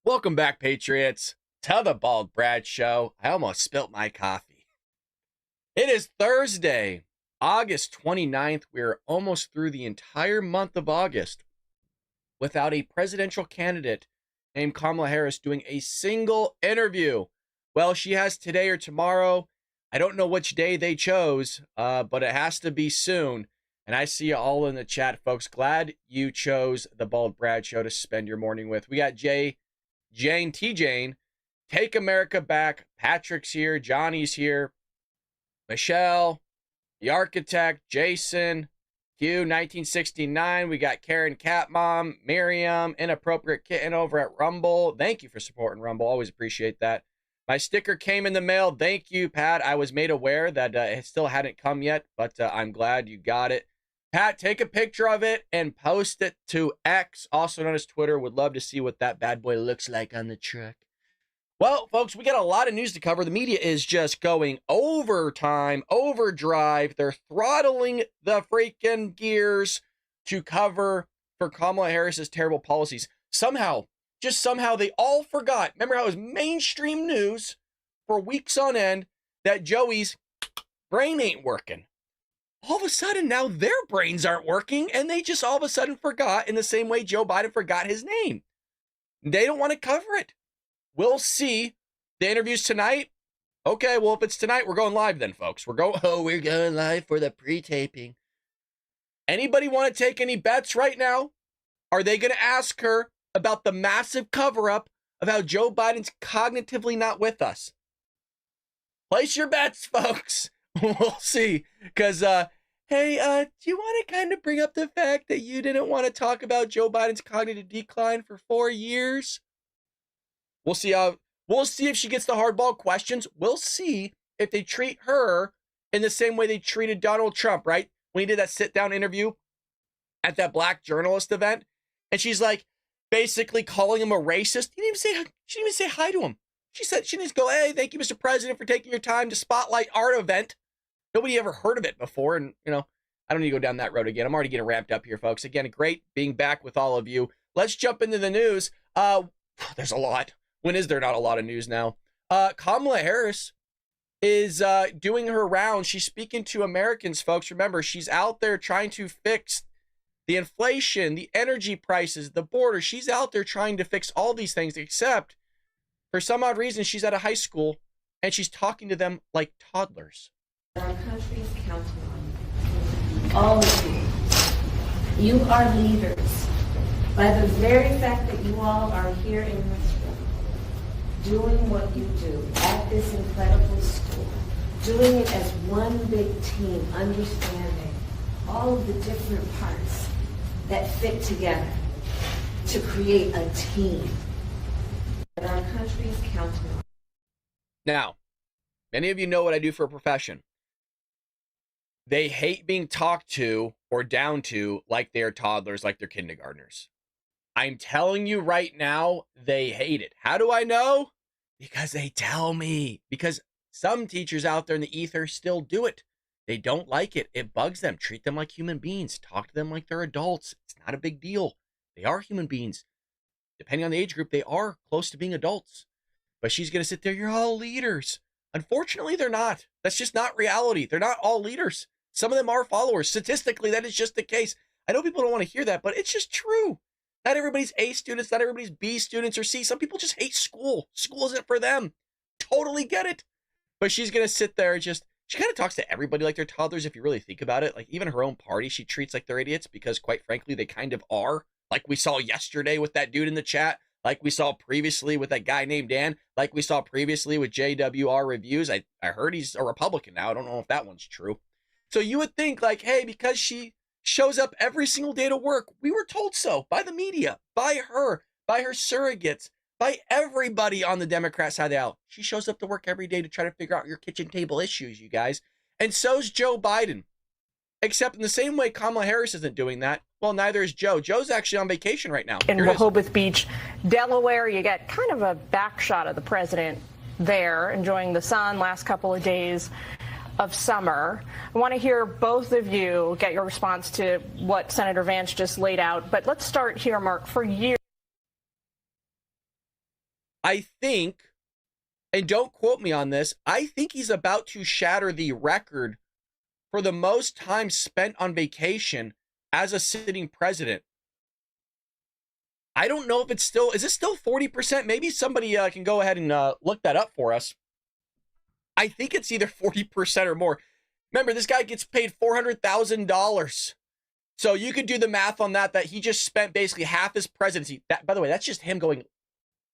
Welcome back, Patriots, to the Bald Brad Show. I almost spilt my coffee. It is Thursday, August 29th. We're almost through the entire month of August without a presidential candidate named Kamala Harris doing a single interview. Well, she has today or tomorrow. I don't know which day they chose, but it has to be soon. And I see you all in the chat, folks. Glad you chose the Bald Brad Show to spend your morning with. We got Jane, Take America Back. Patrick's here. Johnny's here. Michelle, the architect, Jason, Q, 1969. We got Karen Catmom, Miriam, Inappropriate Kitten over at Rumble. Thank you for supporting Rumble. Always appreciate that. My sticker came in the mail. Thank you, Pat. I was made aware that it still hadn't come yet, but I'm glad you got it. Pat, take a picture of it and post it to X, also known as Twitter. Would love to see what that bad boy looks like on the truck. Well, folks, we got a lot of news to cover. The media is just going overtime, overdrive. They're throttling the freaking gears to cover for Kamala Harris's terrible policies. Somehow, they all forgot. Remember how it was mainstream news for weeks on end that Joey's brain ain't working. All of a sudden, now their brains aren't working, and they just all of a sudden forgot in the same way Joe Biden forgot his name. They don't want to cover it. We'll see. The interview's tonight. Okay, well, if it's tonight, we're going live then, folks. We're going live for the pre-taping. Anybody want to take any bets right now? Are they going to ask her about the massive cover-up of how Joe Biden's cognitively not with us? Place your bets, folks. We'll see. Because, hey, do you want to kind of bring up the fact that you didn't want to talk about Joe Biden's cognitive decline for 4 years? We'll see if she gets the hardball questions. We'll see if they treat her in the same way they treated Donald Trump, right? When he did that sit-down interview at that black journalist event. And she's like basically calling him a racist. She didn't even say hi to him. She didn't just go, hey, thank you, Mr. President, for taking your time to spotlight our event. Nobody ever heard of it before. And, I don't need to go down that road again. I'm already getting ramped up here, folks. Again, great being back with all of you. Let's jump into the news. There's a lot. When is there not a lot of news now? Kamala Harris is doing her rounds. She's speaking to Americans, folks. Remember, she's out there trying to fix the inflation, the energy prices, the border. She's out there trying to fix all these things, except for some odd reason, she's at a high school and she's talking to them like toddlers. Our country is counting on you. All of you. You are leaders. By the very fact that you all are here in this room, doing what you do at this incredible school, doing it as one big team, understanding all of the different parts that fit together to create a team that our country is counting on. Now, many of you know what I do for a profession. They hate being talked to or down to like they're toddlers, like they're kindergartners. I'm telling you right now, they hate it. How do I know? Because they tell me. Because some teachers out there in the ether still do it. They don't like it. It bugs them. Treat them like human beings. Talk to them like they're adults. It's not a big deal. They are human beings. Depending on the age group, they are close to being adults. But she's going to sit there, you're all leaders. Unfortunately, they're not. That's just not reality. They're not all leaders. Some of them are followers. Statistically, that is just the case. I know people don't want to hear that, but it's just true. Not everybody's A students, not everybody's B students or C. Some people just hate school. School isn't for them. Totally get it. But she's going to sit there and she kind of talks to everybody like they're toddlers if you really think about it. Like even her own party, she treats like they're idiots because quite frankly, they kind of are. Like we saw yesterday with that dude in the chat. Like we saw previously with that guy named Dan. Like we saw previously with JWR Reviews. I heard he's a Republican now. I don't know if that one's true. So you would think like, hey, because she shows up every single day to work. We were told so by the media, by her surrogates, by everybody on the Democrat side of the aisle. She shows up to work every day to try to figure out your kitchen table issues, you guys. And so's Joe Biden. Except in the same way Kamala Harris isn't doing that, well, neither is Joe. Joe's actually on vacation right now. In Rehoboth Beach, Delaware, you get kind of a back shot of the president there, enjoying the sun last couple of days of summer. I want to hear both of you get your response to what Senator Vance just laid out. But let's start here, Mark. For years, I think, and don't quote me on this, I think he's about to shatter the record for the most time spent on vacation as a sitting president. I don't know if it's still, is it still 40%? Maybe somebody can go ahead and look that up for us. I think it's either 40% or more. Remember, this guy gets paid $400,000. So you could do the math on that he just spent basically half his presidency. That, by the way, that's just him going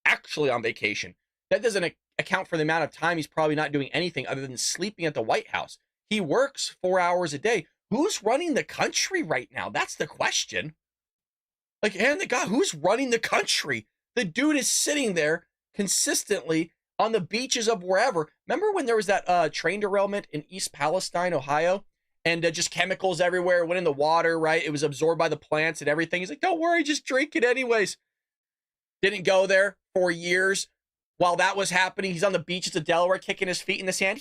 actually on vacation. That doesn't account for the amount of time he's probably not doing anything other than sleeping at the White House. He works 4 hours a day. Who's running the country right now? That's the question. Like, and the guy, who's running the country? The dude is sitting there consistently on the beaches of wherever. Remember when there was that train derailment in East Palestine, Ohio? And just chemicals everywhere, went in the water, right? It was absorbed by the plants and everything. He's like, don't worry, just drink it anyways. Didn't go there for years. While that was happening, he's on the beaches of Delaware kicking his feet in the sand.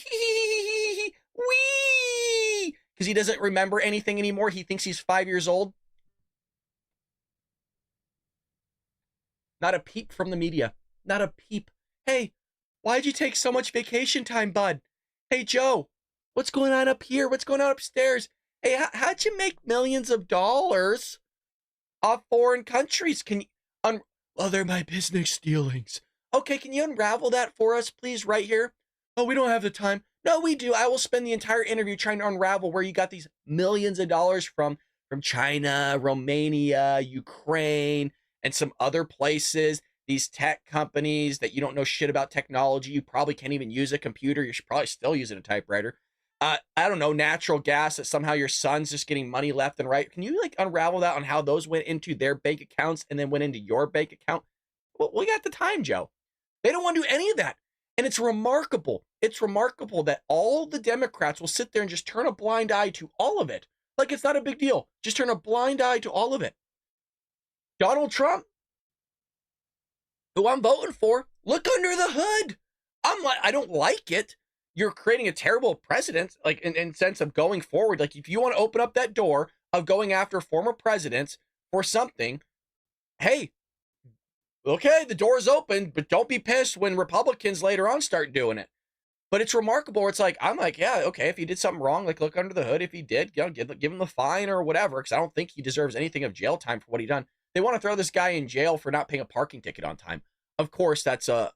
Wee! Because he doesn't remember anything anymore. He thinks he's 5 years old. Not a peep from the media. Not a peep. Hey, why'd you take so much vacation time, bud? Hey, Joe, what's going on up here? What's going on upstairs? Hey, how'd you make millions of dollars off foreign countries? Can you... well, they're my business dealings. Okay, can you unravel that for us, please, right here? Oh, we don't have the time. No, we do. I will spend the entire interview trying to unravel where you got these millions of dollars from China, Romania, Ukraine, and some other places. These tech companies that you don't know shit about technology. You probably can't even use a computer. You should probably still using a typewriter. I don't know, natural gas that somehow your son's just getting money left and right. Can you like unravel that on how those went into their bank accounts and then went into your bank account? Well, we got the time, Joe. They don't want to do any of that. And it's remarkable. It's remarkable that all the Democrats will sit there and just turn a blind eye to all of it. Like it's not a big deal. Just turn a blind eye to all of it. Donald Trump, who I'm voting for, look under the hood. I'm like, I don't like it. You're creating a terrible precedent, like in sense of going forward. Like if you want to open up that door of going after former presidents for something, hey, okay, the door is open, but don't be pissed when Republicans later on start doing it. But it's remarkable. It's like, I'm like, yeah, okay, if he did something wrong, like look under the hood. If he did, you know, give him the fine or whatever, because I don't think he deserves anything of jail time for what he done. They want to throw this guy in jail for not paying a parking ticket on time. Of course, that's a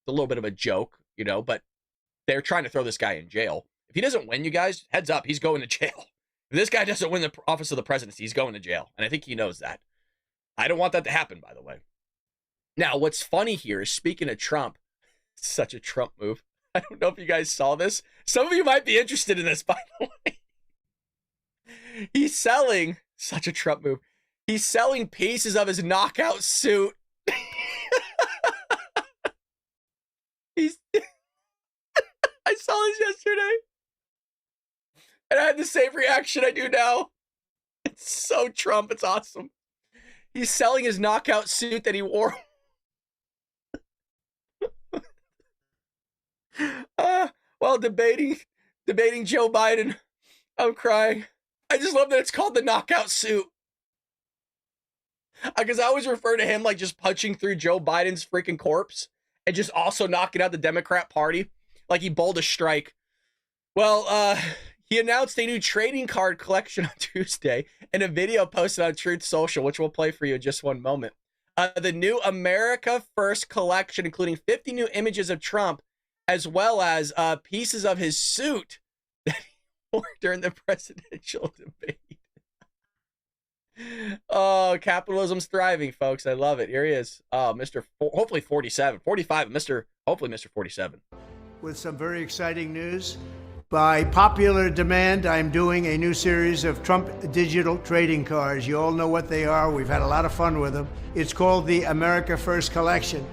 little bit of a joke, you know, but they're trying to throw this guy in jail. If he doesn't win, you guys, heads up, he's going to jail. If this guy doesn't win the office of the presidency, he's going to jail. And I think he knows that. I don't want that to happen, by the way. Now, what's funny here is, speaking of Trump, such a Trump move. I don't know if you guys saw this. Some of you might be interested in this, by the way. He's selling, such a Trump move. He's selling pieces of his knockout suit. I saw this yesterday, and I had the same reaction I do now. It's so Trump. It's awesome. He's selling his knockout suit that he wore. While debating Joe Biden. I'm crying. I just love that it's called the knockout suit. Because I always refer to him like just punching through Joe Biden's freaking corpse and just also knocking out the Democrat Party. Like he bowled a strike. Well, he announced a new trading card collection on Tuesday in a video posted on Truth Social, which we'll play for you in just one moment. The new America First collection, including 50 new images of Trump, as well as pieces of his suit that he wore during the presidential debate. Oh, capitalism's thriving, folks. I love it. Here he is. Hopefully 47, 45, hopefully Mr. 47. With some very exciting news. By popular demand, I'm doing a new series of Trump digital trading cards. You all know what they are. We've had a lot of fun with them. It's called the America First Collection.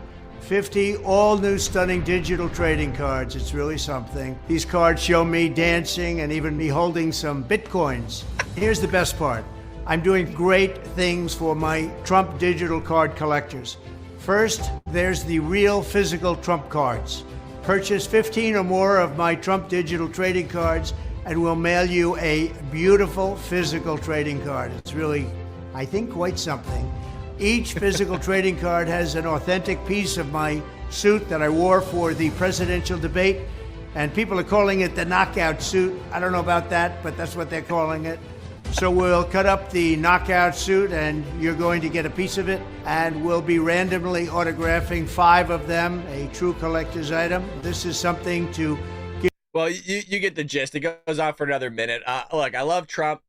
50 all-new stunning digital trading cards. It's really something. These cards show me dancing and even me holding some Bitcoins. Here's the best part. I'm doing great things for my Trump digital card collectors. First, there's the real physical Trump cards. Purchase 15 or more of my Trump digital trading cards and we'll mail you a beautiful physical trading card. It's really, I think, quite something. Each physical trading card has an authentic piece of my suit that I wore for the presidential debate, and people are calling it the knockout suit. I don't know about that, but that's what they're calling it. So we'll cut up the knockout suit, and you're going to get a piece of it, and we'll be randomly autographing 5 of them, a true collector's item. This is something to give. Well, you get the gist. It goes on for another minute. Look, I love Trump.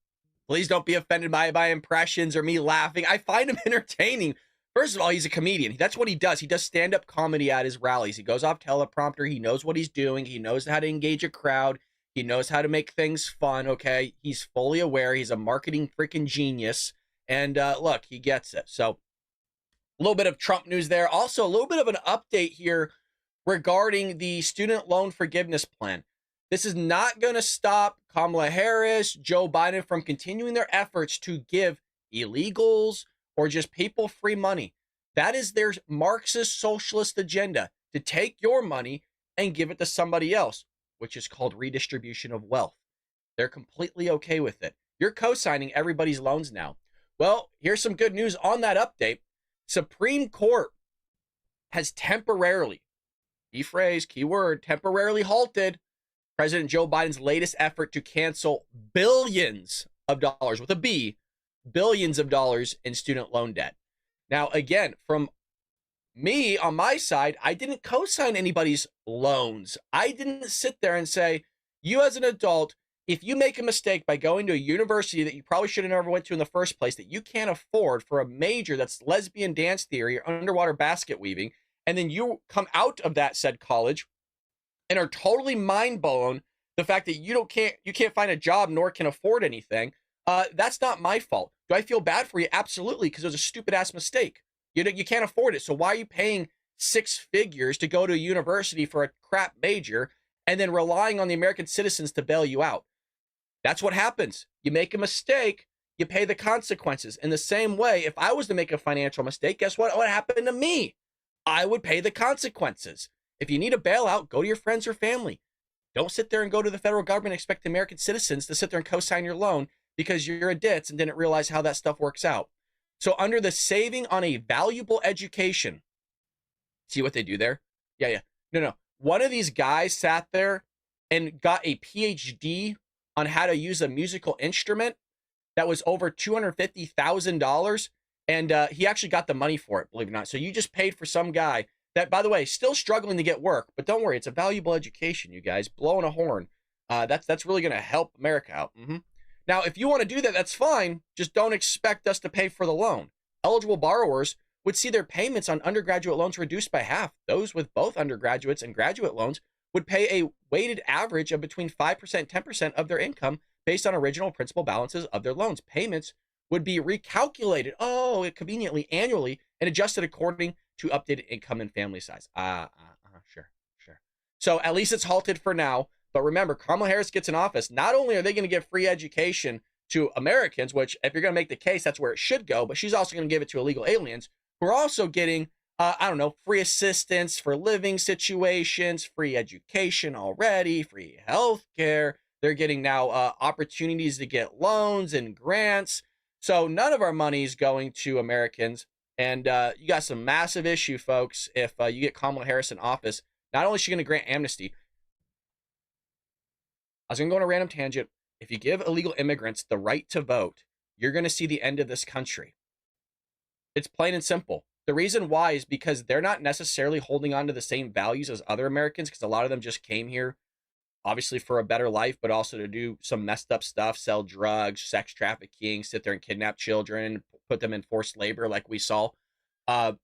Please don't be offended by my impressions or me laughing. I find him entertaining. First of all, he's a comedian. That's what he does. He does stand-up comedy at his rallies. He goes off teleprompter. He knows what he's doing. He knows how to engage a crowd. He knows how to make things fun, okay? He's fully aware. He's a marketing freaking genius. And look, he gets it. So a little bit of Trump news there. Also, a little bit of an update here regarding the student loan forgiveness plan. This is not going to stop Kamala Harris, Joe Biden from continuing their efforts to give illegals or just people free money. That is their Marxist socialist agenda, to take your money and give it to somebody else, which is called redistribution of wealth. They're completely okay with it. You're co-signing everybody's loans now. Well, here's some good news on that update. Supreme Court has temporarily, key phrase, key word, temporarily halted President Joe Biden's latest effort to cancel billions of dollars, with a B, billions of dollars in student loan debt. Now, again, from me on my side, I didn't co-sign anybody's loans. I didn't sit there and say, you as an adult, if you make a mistake by going to a university that you probably should have never went to in the first place, that you can't afford for a major that's lesbian dance theory or underwater basket weaving, and then you come out of that said college and are totally mind blown the fact that you can't find a job nor can afford anything, that's not my fault. Do I feel bad for you? Absolutely, because it was a stupid ass mistake. You can't afford it. So why are you paying 6 figures to go to a university for a crap major and then relying on the American citizens to bail you out? That's what happens. You make a mistake, you pay the consequences. In the same way, if I was to make a financial mistake, guess what would happen to me? I would pay the consequences. If you need a bailout, go to your friends or family. Don't sit there and go to the federal government and expect American citizens to sit there and co-sign your loan because you're a ditz and didn't realize how that stuff works out. So under the saving on a valuable education, see what they do there? Yeah. No. One of these guys sat there and got a PhD on how to use a musical instrument that was over $250,000. And he actually got the money for it, believe it or not. So you just paid for some guy that, by the way, still struggling to get work, but don't worry, it's a valuable education, you guys. Blowing a horn. That's really going to help America out. Now, if you want to do that, that's fine. Just don't expect us to pay for the loan. Eligible borrowers would see their payments on undergraduate loans reduced by half. Those with both undergraduates and graduate loans would pay a weighted average of between 5% and 10% of their income based on original principal balances of their loans. Payments would be recalculated, conveniently annually, and adjusted according to updated income and family size. Sure. So at least it's halted for now. But remember, Kamala Harris gets in office. Not only are they going to give free education to Americans, which if you're going to make the case, that's where it should go, but she's also going to give it to illegal aliens who are also getting, free assistance for living situations, free education already, free health care. They're getting now opportunities to get loans and grants. So none of our money is going to Americans. And you got some massive issue, folks, if you get Kamala Harris in office. Not only is she going to grant amnesty, I was going to go on a random tangent. If you give illegal immigrants the right to vote, you're going to see the end of this country. It's plain and simple. The reason why is because they're not necessarily holding on to the same values as other Americans, because a lot of them just came here, obviously for a better life, but also to do some messed up stuff, sell drugs, sex trafficking, sit there and kidnap children, put them in forced labor like we saw. That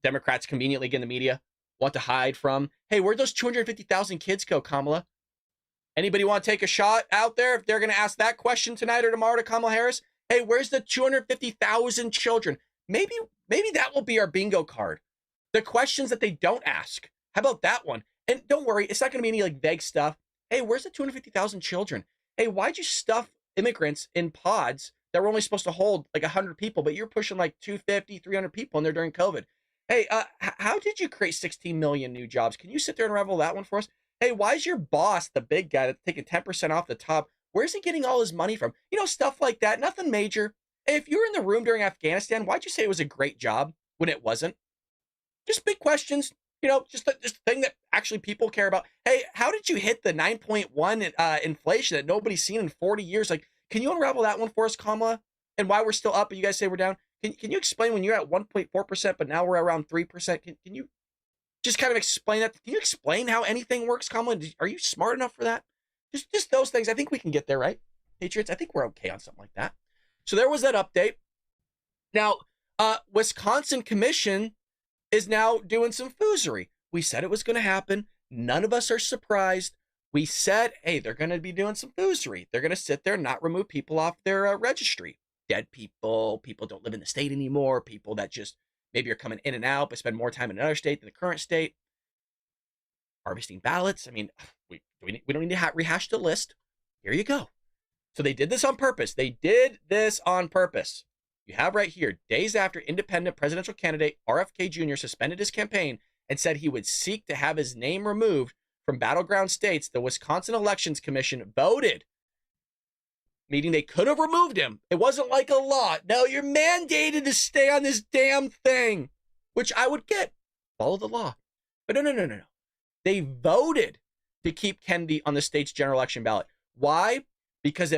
Democrats conveniently get in the media want to hide from. Hey, where'd those 250,000 kids go, Kamala? Anybody want to take a shot out there if they're going to ask that question tonight or tomorrow to Kamala Harris? Hey, where's the 250,000 children? Maybe that will be our bingo card. The questions that they don't ask. How about that one? And don't worry, it's not going to be any like vague stuff. Hey, where's the 250,000 children? Hey, why'd you stuff immigrants in pods that were only supposed to hold like 100 people, but you're pushing like 250, 300 people in there during COVID? Hey, how did you create 16 million new jobs? Can you sit there and unravel that one for us? Hey, why is your boss, the big guy that's taking 10% off the top, where's he getting all his money from? You know, stuff like that. Nothing major. if you were in the room during Afghanistan, why'd you say it was a great job when it wasn't? Just big questions, just the thing that actually people care about. Hey, how did you hit the 9.1 inflation that nobody's seen in 40 years? Like, can you unravel that one for us, Kamala? And why we're still up, but you guys say we're down? Can you explain when you're at 1.4%, but now we're around 3%? Can you just kind of explain that? Can you explain how anything works, Kamala? Are you smart enough for that? Just those things. I think we can get there, right? Patriots, I think we're okay on something like that. So there was that update. Now, Wisconsin Commission is now doing some foozery. We said it was going to happen. None of us are surprised. We said, hey, they're going to be doing some foozery. They're going to sit there and not remove people off their registry. Dead people, people don't live in the state anymore, people that just maybe are coming in and out but spend more time in another state than the current state. Harvesting ballots. I mean, we don't need to rehash the list. Here you go. So they did this on purpose. They did this on purpose. You have right here, days after independent presidential candidate RFK Jr. suspended his campaign and said he would seek to have his name removed from battleground states, the Wisconsin Elections Commission voted, meaning they could have removed him. It wasn't like a law. No, you're mandated to stay on this damn thing, which I would get. Follow the law. But no. They voted to keep Kennedy on the state's general election ballot. Why? Because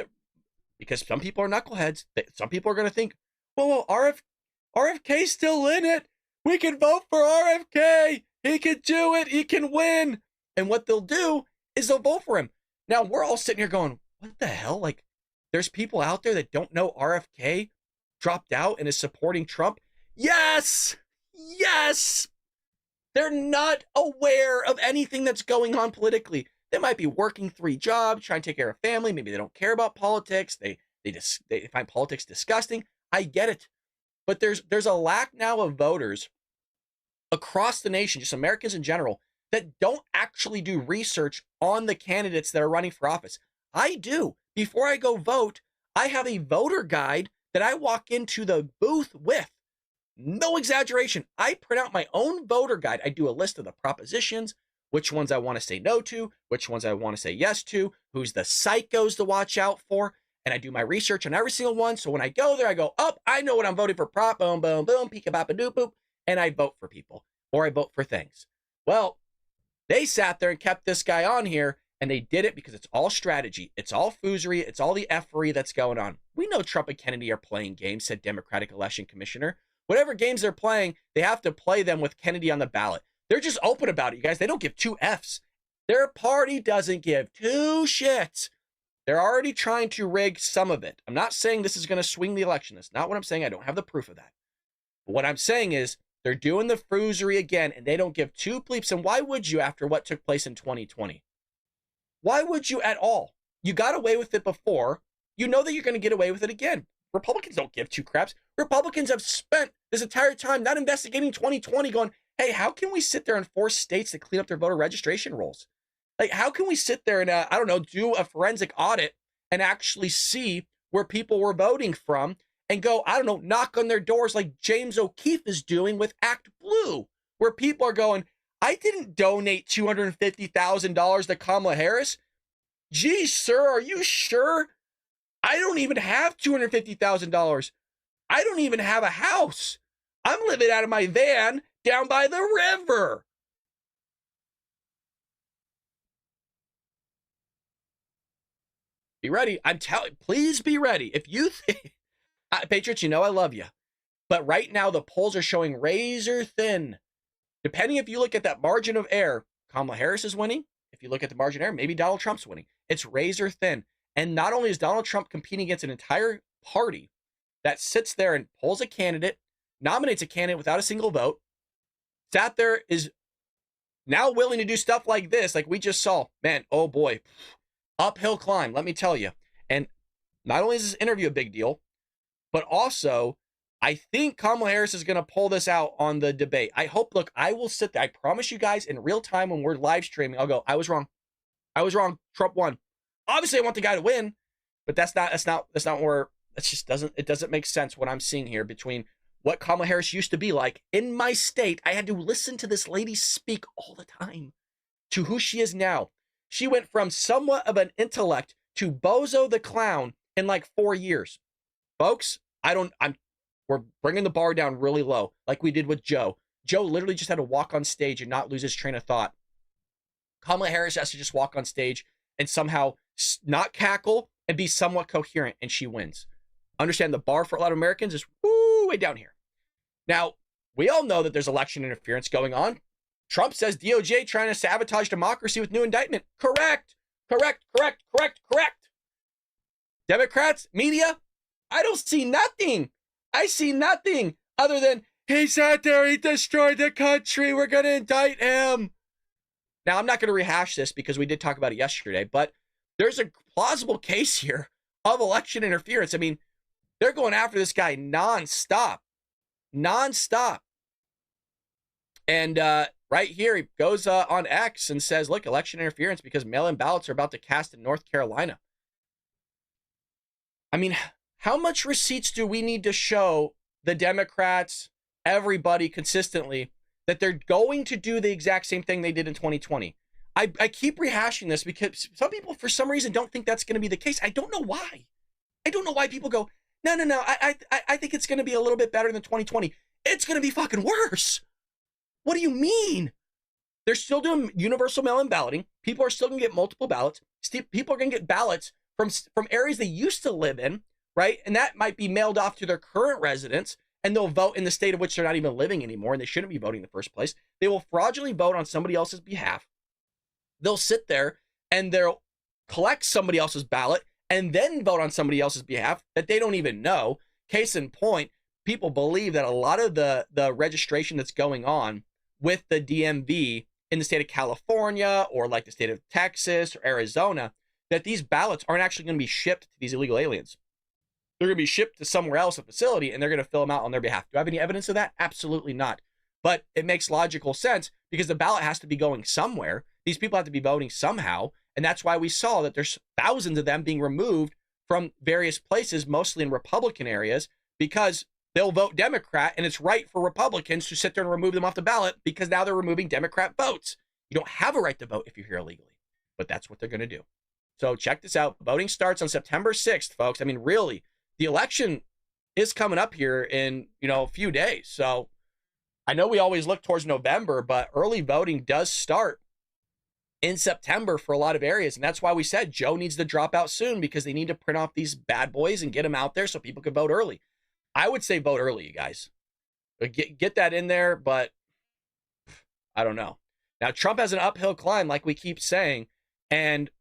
some people are knuckleheads. Some people are going to think, well, RFK's still in it. We can vote for RFK. He can do it. He can win. And what they'll do is they'll vote for him. Now, we're all sitting here going, what the hell? Like, there's people out there that don't know RFK dropped out and is supporting Trump. Yes. They're not aware of anything that's going on politically. They might be working 3 jobs, trying to take care of family. Maybe they don't care about politics. They find politics disgusting. I get it. But there's a lack now of voters across the nation, just Americans in general, that don't actually do research on the candidates that are running for office. I do. Before I go vote, I have a voter guide that I walk into the booth with. No exaggeration. I print out my own voter guide. I do a list of the propositions, which ones I want to say no to, which ones I want to say yes to, who's the psychos to watch out for, and I do my research on every single one. So when I go there, I go, I know what I'm voting for, prop, boom, boom, boom, peek-a-bop-a-doop-boop, and I vote for people, or I vote for things. Well, they sat there and kept this guy on here, and they did it because it's all strategy. It's all foozery. It's all the effery that's going on. We know Trump and Kennedy are playing games, said Democratic Election Commissioner. Whatever games they're playing, they have to play them with Kennedy on the ballot. They're just open about it, you guys. They don't give 2 Fs. Their party doesn't give 2 shits. They're already trying to rig some of it. I'm not saying this is going to swing the election. That's not what I'm saying. I don't have the proof of that. But what I'm saying is they're doing the foozery again, and they don't give 2 bleeps. And why would you after what took place in 2020? Why would you at all? You got away with it before. You know that you're going to get away with it again. Republicans don't give 2 craps. Republicans have spent this entire time not investigating 2020 going, hey, how can we sit there and force states to clean up their voter registration rolls? Like, how can we sit there and, do a forensic audit and actually see where people were voting from and go, knock on their doors like James O'Keefe is doing with Act Blue, where people are going, I didn't donate $250,000 to Kamala Harris. Geez, sir, are you sure? I don't even have $250,000. I don't even have a house. I'm living out of my van down by the river. Be ready. Please be ready. If you think, Patriots, I love you. But right now, the polls are showing razor thin. Depending if you look at that margin of error, Kamala Harris is winning. If you look at the margin of error, maybe Donald Trump's winning. It's razor thin. And not only is Donald Trump competing against an entire party that sits there and polls a candidate, nominates a candidate without a single vote, sat there, is now willing to do stuff like this, like we just saw. Man, oh boy, uphill climb, let me tell you. And not only is this interview a big deal, but also I think Kamala Harris is going to pull this out on the debate. I hope, look, I will sit there. I promise you guys in real time when we're live streaming, I'll go, I was wrong. Trump won. Obviously I want the guy to win, but that's not where it doesn't make sense what I'm seeing here between what Kamala Harris used to be like in my state. I had to listen to this lady speak all the time to who she is now. She went from somewhat of an intellect to Bozo the Clown in like 4 years. Folks, we're bringing the bar down really low, like we did with Joe. Joe literally just had to walk on stage and not lose his train of thought. Kamala Harris has to just walk on stage and somehow not cackle and be somewhat coherent, and she wins. Understand the bar for a lot of Americans is way down here. Now, we all know that there's election interference going on. Trump says DOJ trying to sabotage democracy with new indictment. Correct. Democrats, media, I don't see nothing. I see nothing other than he sat there, he destroyed the country, we're going to indict him. Now, I'm not going to rehash this because we did talk about it yesterday, but there's a plausible case here of election interference. I mean, they're going after this guy nonstop. And right here, he goes on X and says, look, election interference because mail-in ballots are about to cast in North Carolina. I mean, how much receipts do we need to show the Democrats, everybody consistently, that they're going to do the exact same thing they did in 2020? I keep rehashing this because some people, for some reason, don't think that's going to be the case. I don't know why. I don't know why people go, no. I think it's going to be a little bit better than 2020. It's going to be fucking worse. What do you mean? They're still doing universal mail-in balloting. People are still going to get multiple ballots. People are going to get ballots from areas they used to live in, right? And that might be mailed off to their current residents, and they'll vote in the state of which they're not even living anymore, and they shouldn't be voting in the first place. They will fraudulently vote on somebody else's behalf. They'll sit there and they'll collect somebody else's ballot and then vote on somebody else's behalf that they don't even know. Case in point, people believe that a lot of the registration that's going on with the DMV in the state of California or like the state of Texas or Arizona, that these ballots aren't actually going to be shipped to these illegal aliens. They're going to be shipped to somewhere else, a facility, and they're going to fill them out on their behalf. Do I have any evidence of that? Absolutely not. But it makes logical sense because the ballot has to be going somewhere. These people have to be voting somehow. And that's why we saw that there's thousands of them being removed from various places, mostly in Republican areas, because they'll vote Democrat, and it's right for Republicans to sit there and remove them off the ballot because now they're removing Democrat votes. You don't have a right to vote if you're here illegally, but that's what they're going to do. So check this out. Voting starts on September 6th, folks. I mean, really, the election is coming up here in, a few days. So I know we always look towards November, but early voting does start in September for a lot of areas. And that's why we said Joe needs to drop out soon because they need to print off these bad boys and get them out there so people can vote early. I would say vote early, you guys. Get that in there, but I don't know. Now, Trump has an uphill climb, like we keep saying, and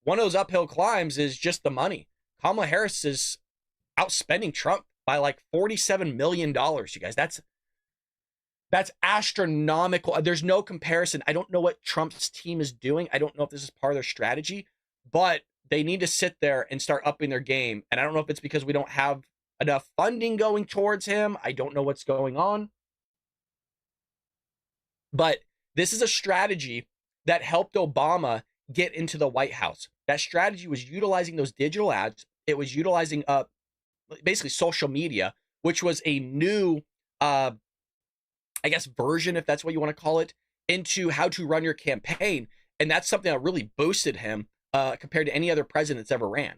one of those uphill climbs is just the money. Kamala Harris is outspending Trump by like $47 million, you guys. That's astronomical. There's no comparison. I don't know what Trump's team is doing. I don't know if this is part of their strategy, but they need to sit there and start upping their game. And I don't know if it's because we don't have enough funding going towards him. I don't know what's going on. But this is a strategy that helped Obama get into the White House. That strategy was utilizing those digital ads. It was utilizing basically social media, which was a new version, if that's what you want to call it, into how to run your campaign. And that's something that really boosted him compared to any other president that's ever ran.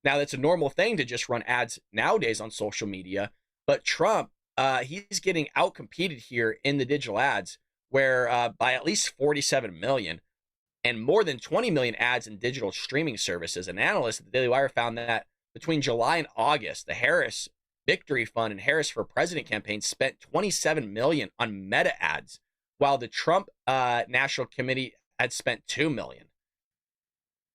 Now, that's a normal thing to just run ads nowadays on social media. But Trump, he's getting outcompeted here in the digital ads, where by at least 47 million and more than 20 million ads in digital streaming services. An analyst at the Daily Wire found that between July and August, the Harris Victory Fund and Harris for President campaign spent 27 million on meta ads, while the Trump National Committee had spent 2 million.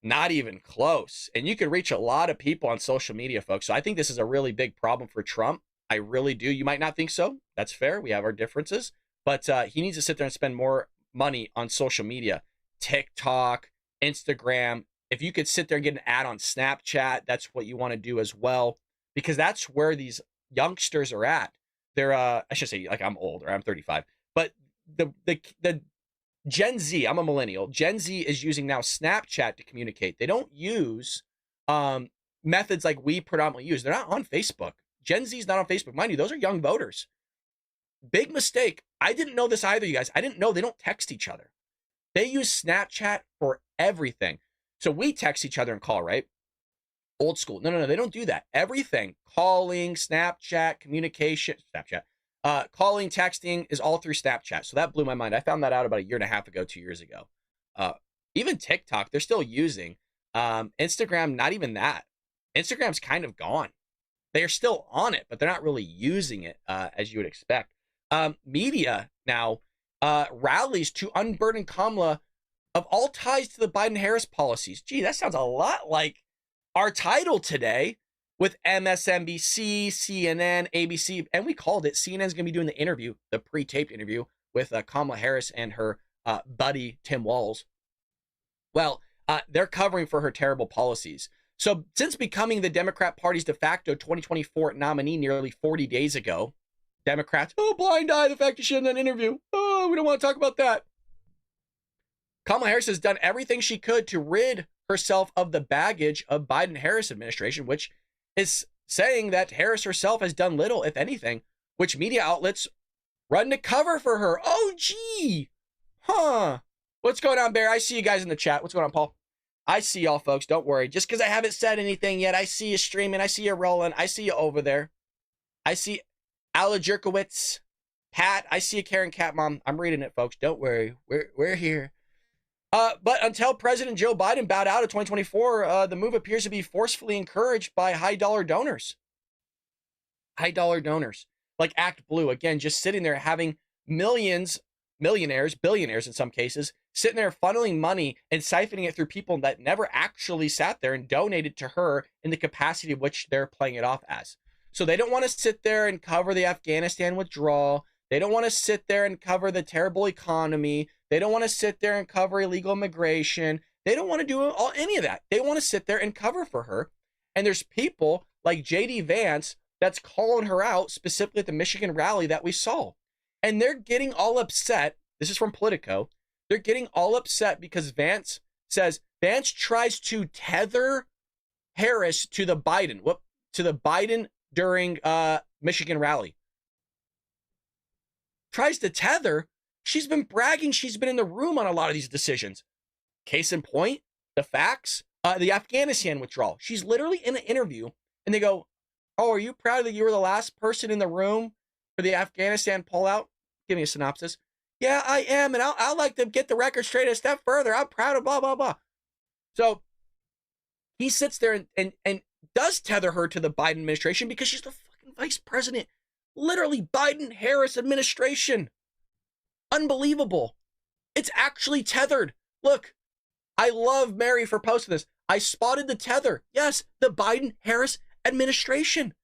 Not even close. And you can reach a lot of people on social media, folks. So I think this is a really big problem for Trump. I really do. You might not think so. That's fair. We have our differences. But he needs to sit there and spend more money on social media. TikTok, Instagram. If you could sit there and get an ad on Snapchat, that's what you want to do as well. Because that's where these youngsters are at. They're, I should say, like, I'm old, or I'm 35. But the Gen Z, I'm a millennial. Gen Z is using now Snapchat to communicate. They don't use methods like we predominantly use. They're not on Facebook. Gen Z is not on Facebook. Mind you, those are young voters. Big mistake. I didn't know this either, you guys. I didn't know they don't text each other. They use Snapchat for everything. So we text each other and call, right? Old school. No, they don't do that. Everything, calling, Snapchat, communication, calling, texting is all through Snapchat. So that blew my mind. I found that out about a year and a half ago, 2 years ago. Even TikTok, they're still using. Instagram, not even that. Instagram's kind of gone. They are still on it, but they're not really using it as you would expect. Media now rallies to unburden Kamala of all ties to the Biden-Harris policies. Gee, that sounds a lot like our title today with MSNBC, CNN, ABC, and we called it. CNN's going to be doing the interview, the pre-taped interview with Kamala Harris and her buddy, Tim Walz. Well, they're covering for her terrible policies. So since becoming the Democrat Party's de facto 2024 nominee nearly 40 days ago, Democrats, blind eye, the fact that she had an interview. Oh, we don't want to talk about that. Kamala Harris has done everything she could to rid herself of the baggage of Biden-Harris administration, which is saying that Harris herself has done little, if anything, which media outlets run to cover for her. Oh, gee. What's going on, Bear? I see you guys in the chat. What's going on, Paul? I see y'all, folks. Don't worry. Just because I haven't said anything yet, I see you streaming. I see you rolling. I see you over there. I see Ala Jerkowitz, Pat. I see you, Karen Catmom. I'm reading it, folks. Don't worry. We're here. But until President Joe Biden bowed out of 2024, the move appears to be forcefully encouraged by high-dollar donors. High-dollar donors. Like Act Blue, again, just sitting there having millionaires, billionaires in some cases, sitting there funneling money and siphoning it through people that never actually sat there and donated to her in the capacity of which they're playing it off as. So they don't want to sit there and cover the Afghanistan withdrawal. They don't want to sit there and cover the terrible economy. They don't want to sit there and cover illegal immigration. They don't want to do any of that. They want to sit there and cover for her. And there's people like J.D. Vance that's calling her out, specifically at the Michigan rally that we saw. And they're getting all upset. This is from Politico. They're getting all upset because Vance tries to tether Harris to the Biden during Michigan rally. Tries to tether. She's been bragging she's been in the room on a lot of these decisions. Case in point, the facts, the Afghanistan withdrawal. She's literally in an interview and they go, "Oh, are you proud that you were the last person in the room for the Afghanistan pullout?" Give me a synopsis. "Yeah, I am, and I'd like to get the record straight a step further. I'm proud of blah, blah, blah." So he sits there and does tether her to the Biden administration because she's the fucking vice president. Literally, Biden-Harris administration. Unbelievable. It's actually tethered. Look, I love Mary for posting this. I spotted the tether. Yes, the Biden-Harris administration.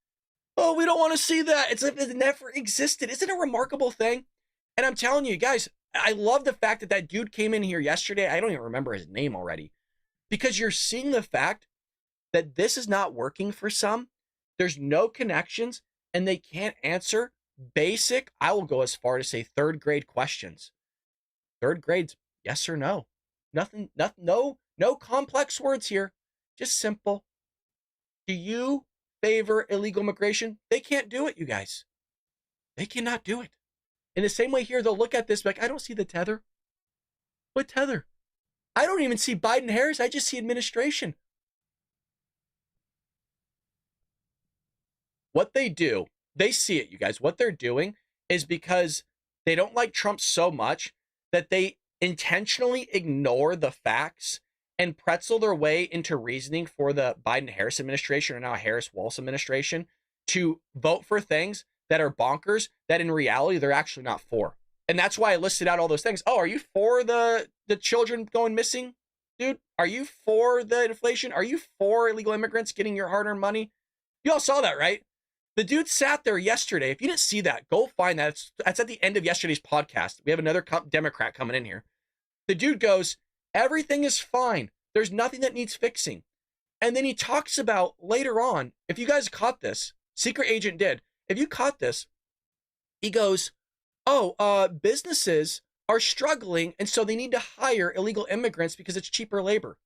Oh, we don't want to see that. It's like it never existed. Isn't it a remarkable thing? And I'm telling you guys, I love the fact that dude came in here yesterday. I don't even remember his name already. Because you're seeing the fact that this is not working for some. There's no connections and they can't answer basic, I will go as far to say third grade questions. Third grades, yes or no. Nothing, no complex words here. Just simple. Do you favor illegal immigration? They can't do it, you guys. They cannot do it. In the same way here, they'll look at this like, I don't see the tether. What tether? I don't even see Biden-Harris. I just see administration. What they do, they see it, you guys. What they're doing is because they don't like Trump so much that they intentionally ignore the facts and pretzel their way into reasoning for the Biden-Harris administration, or now Harris-Walz administration, to vote for things that are bonkers that in reality they're actually not for. And that's why I listed out all those things. Oh, are you for the children going missing? Dude, are you for the inflation? Are you for illegal immigrants getting your hard-earned money? You all saw that, right? The dude sat there yesterday. If you didn't see that, go find that. That's at the end of yesterday's podcast. We have another Democrat coming in here. The dude goes, everything is fine. There's nothing that needs fixing. And then he talks about later on, if you guys caught this, secret agent did. If you caught this, he goes, businesses are struggling, and so they need to hire illegal immigrants because it's cheaper labor.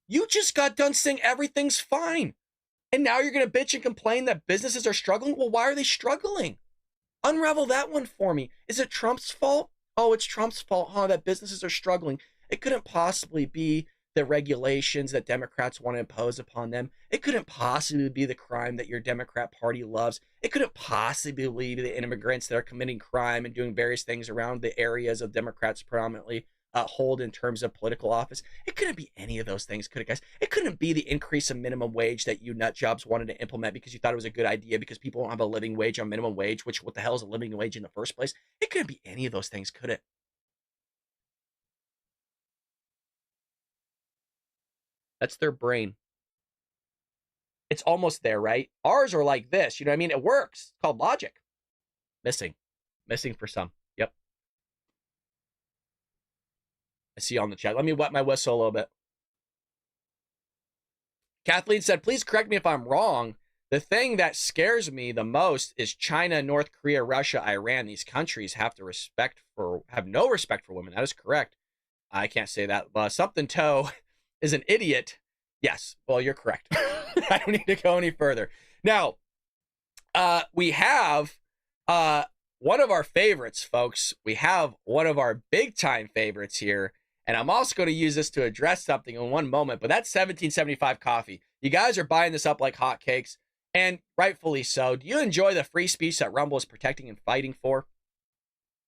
You just got done saying everything's fine. And now you're going to bitch and complain that businesses are struggling? Well, why are they struggling? Unravel that one for me. Is it Trump's fault? Oh, it's Trump's fault, huh, that businesses are struggling. It couldn't possibly be the regulations that Democrats want to impose upon them. It couldn't possibly be the crime that your Democrat Party loves. It couldn't possibly be the immigrants that are committing crime and doing various things around the areas of Democrats predominantly hold in terms of political office. It couldn't be any of those things, could it, guys? It couldn't be the increase in minimum wage that you nut jobs wanted to implement because you thought it was a good idea because people don't have a living wage on minimum wage, which what the hell is a living wage in the first place? It couldn't be any of those things, could it? That's their brain. It's almost there, right? Ours are like this. You know what I mean? It works. It's called logic. Missing for some. Yep. I see you on the chat. Let me wet my whistle a little bit. Kathleen said, please correct me if I'm wrong. The thing that scares me the most is China, North Korea, Russia, Iran. These countries have no respect for women. That is correct. I can't say that. Something Toe is an idiot. Yes. Well, you're correct. I don't need to go any further. Now, we have one of our favorites, folks. We have one of our big time favorites here. And I'm also going to use this to address something in one moment, but that's 1775 coffee. You guys are buying this up like hotcakes, and rightfully so. Do you enjoy the free speech that Rumble is protecting and fighting for?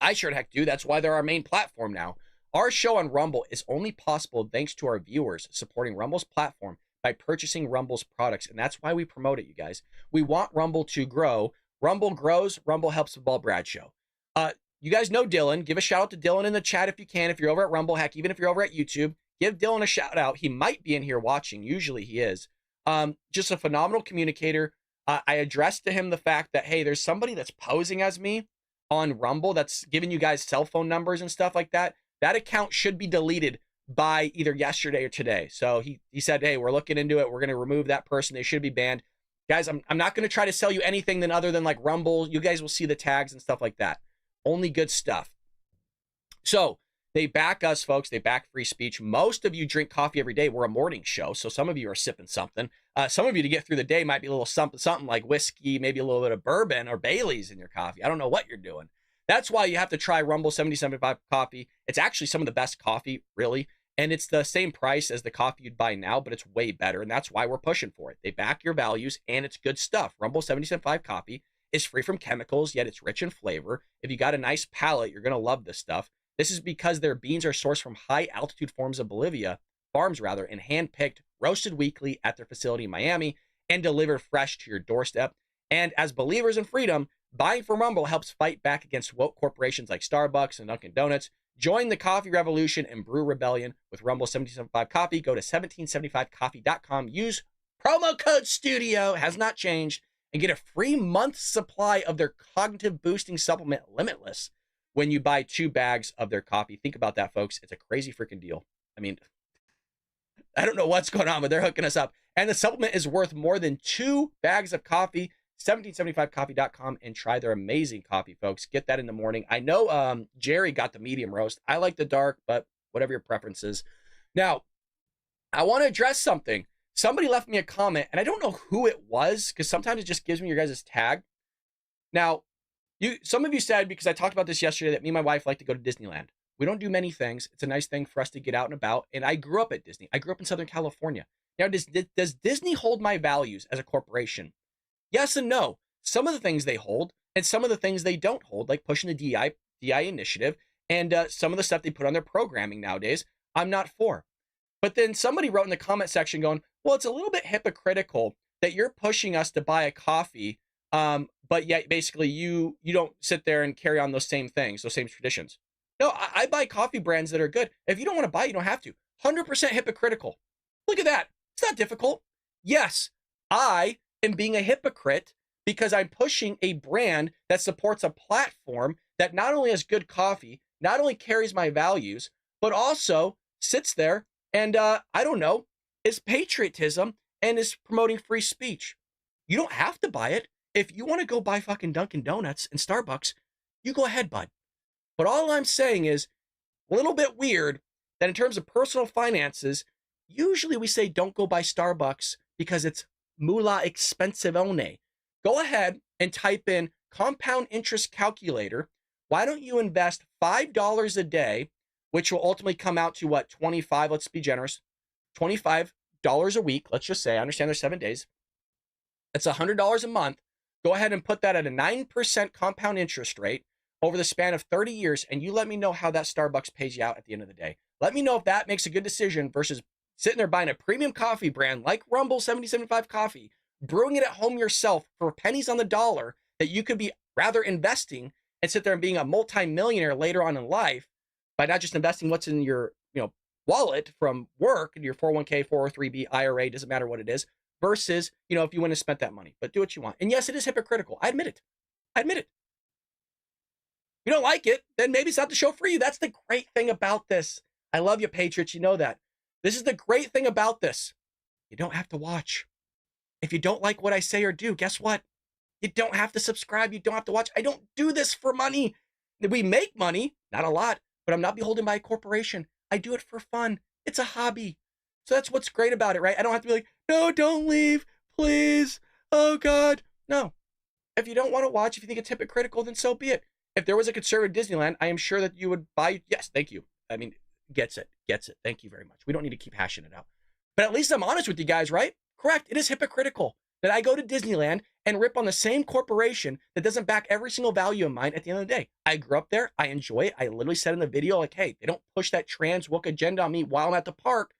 I sure the heck do. That's why they're our main platform now. Our show on Rumble is only possible thanks to our viewers supporting Rumble's platform by purchasing Rumble's products, and that's why we promote it, you guys. We want Rumble to grow. Rumble grows, Rumble helps the Ball Brad Show. You guys know Dylan. Give a shout out to Dylan in the chat if you can. If you're over at Rumble, heck, even if you're over at YouTube, give Dylan a shout out. He might be in here watching. Usually he is. Just a phenomenal communicator. I addressed to him the fact that, hey, there's somebody that's posing as me on Rumble that's giving you guys cell phone numbers and stuff like that. That account should be deleted by either yesterday or today. So he said, hey, we're looking into it. We're going to remove that person. They should be banned. Guys, I'm not going to try to sell you anything other than like Rumble. You guys will see the tags and stuff like that. Only good stuff. So they back us, folks. They back free speech. Most of you drink coffee every day. We're a morning show, so some of you are sipping something. Some of you to get through the day might be a little something like whiskey, maybe a little bit of bourbon or Bailey's in your coffee. I don't know what you're doing. That's why you have to try Rumble 7075 coffee. It's actually some of the best coffee, really. And it's the same price as the coffee you'd buy now, but it's way better. And that's why we're pushing for it. They back your values, and it's good stuff. Rumble 7075 coffee is free from chemicals, yet it's rich in flavor. If you got a nice palate, you're going to love this stuff. This is because their beans are sourced from high-altitude farms, and hand-picked, roasted weekly at their facility in Miami, and delivered fresh to your doorstep. And as believers in freedom, buying from Rumble helps fight back against woke corporations like Starbucks and Dunkin' Donuts. Join the coffee revolution and brew rebellion with Rumble 1775 Coffee. Go to 1775coffee.com. Use promo code STUDIO, has not changed, and get a free month's supply of their cognitive boosting supplement, Limitless, when you buy 2 bags of their coffee. Think about that, folks. It's a crazy freaking deal. I mean, I don't know what's going on, but they're hooking us up. And the supplement is worth more than 2 bags of coffee. 1775coffee.com and try their amazing coffee, folks. Get that in the morning. I know Jerry got the medium roast. I like the dark, but whatever your preference is. Now, I want to address something. Somebody left me a comment, and I don't know who it was because sometimes it just gives me your guys' tag. Now, some of you said, because I talked about this yesterday, that me and my wife like to go to Disneyland. We don't do many things. It's a nice thing for us to get out and about, and I grew up at Disney. I grew up in Southern California. Now, does Disney hold my values as a corporation? Yes and no. Some of the things they hold, and some of the things they don't hold, like pushing the DI initiative, and some of the stuff they put on their programming nowadays, I'm not for. But then somebody wrote in the comment section going, well, it's a little bit hypocritical that you're pushing us to buy a coffee, but yet basically you don't sit there and carry on those same things, those same traditions. No, I buy coffee brands that are good. If you don't want to buy, you don't have to. 100% hypocritical. Look at that. It's not difficult. Yes, I am being a hypocrite because I'm pushing a brand that supports a platform that not only has good coffee, not only carries my values, but also sits there and, I don't know, is patriotism and is promoting free speech. You don't have to buy it. If you want to go buy fucking Dunkin' Donuts and Starbucks, you go ahead, bud. But all I'm saying is a little bit weird that in terms of personal finances, usually we say don't go buy Starbucks because it's moolah expensive one. Go ahead and type in compound interest calculator. Why don't you invest $5 a day, which will ultimately come out to what, 25, let's be generous, $25 a week, let's just say, I understand there's 7 days. That's $100 a month. Go ahead and put that at a 9% compound interest rate over the span of 30 years, and you let me know how that Starbucks pays you out at the end of the day. Let me know if that makes a good decision versus sitting there buying a premium coffee brand like Rumble 7075 Coffee, brewing it at home yourself for pennies on the dollar that you could be rather investing and sit there and being a multi-millionaire later on in life by not just investing what's in your wallet from work, your 401k, 403b, IRA, doesn't matter what it is, versus, if you went and spent that money. But do what you want. And yes, it is hypocritical. I admit it. If you don't like it, then maybe it's not the show for you. That's the great thing about this. I love you, Patriots. You know that. This is the great thing about this. You don't have to watch. If you don't like what I say or do, guess what? You don't have to subscribe. You don't have to watch. I don't do this for money. We make money, not a lot, but I'm not beholden by a corporation. I do it for fun. It's a hobby. So that's what's great about it, right? I don't have to be like, no, don't leave, please. Oh, God. No. If you don't want to watch, if you think it's hypocritical, then so be it. If there was a conservative Disneyland, I am sure that you would buy. Yes, thank you. I mean, gets it. Thank you very much. We don't need to keep hashing it out. But at least I'm honest with you guys, right? Correct. It is hypocritical that I go to Disneyland and rip on the same corporation that doesn't back every single value of mine at the end of the day. I grew up there. I enjoy it. I literally said in the video, like, hey, they don't push that trans woke agenda on me while I'm at the park.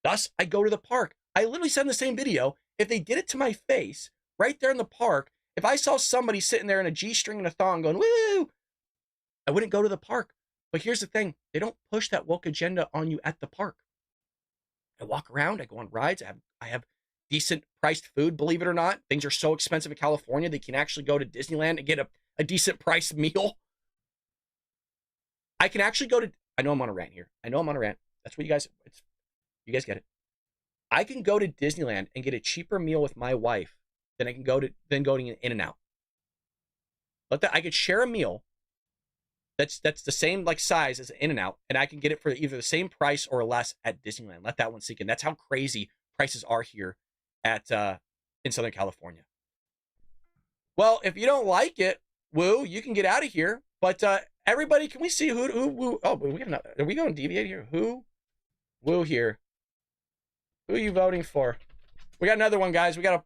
Thus, I go to the park. I literally said in the same video, if they did it to my face right there in the park, if I saw somebody sitting there in a G-string and a thong going, woo, I wouldn't go to the park. But here's the thing. They don't push that woke agenda on you at the park. I walk around. I go on rides. I have decent priced food, believe it or not. Things are so expensive in California, they can actually go to Disneyland and get a decent priced meal. I can actually go to, I know I'm on a rant here. That's what you guys get it. I can go to Disneyland and get a cheaper meal with my wife than I can go to In-N-Out. But I could share a meal that's the same like size as In-N-Out, and I can get it for either the same price or less at Disneyland. Let that one sink in. That's how crazy prices are here in Southern California. Well, if you don't like it, woo, you can get out of here. But everybody, can we see who? Oh, we have not. Are we going to deviate here? Woo here. Who are you voting for? We got another one, guys. We got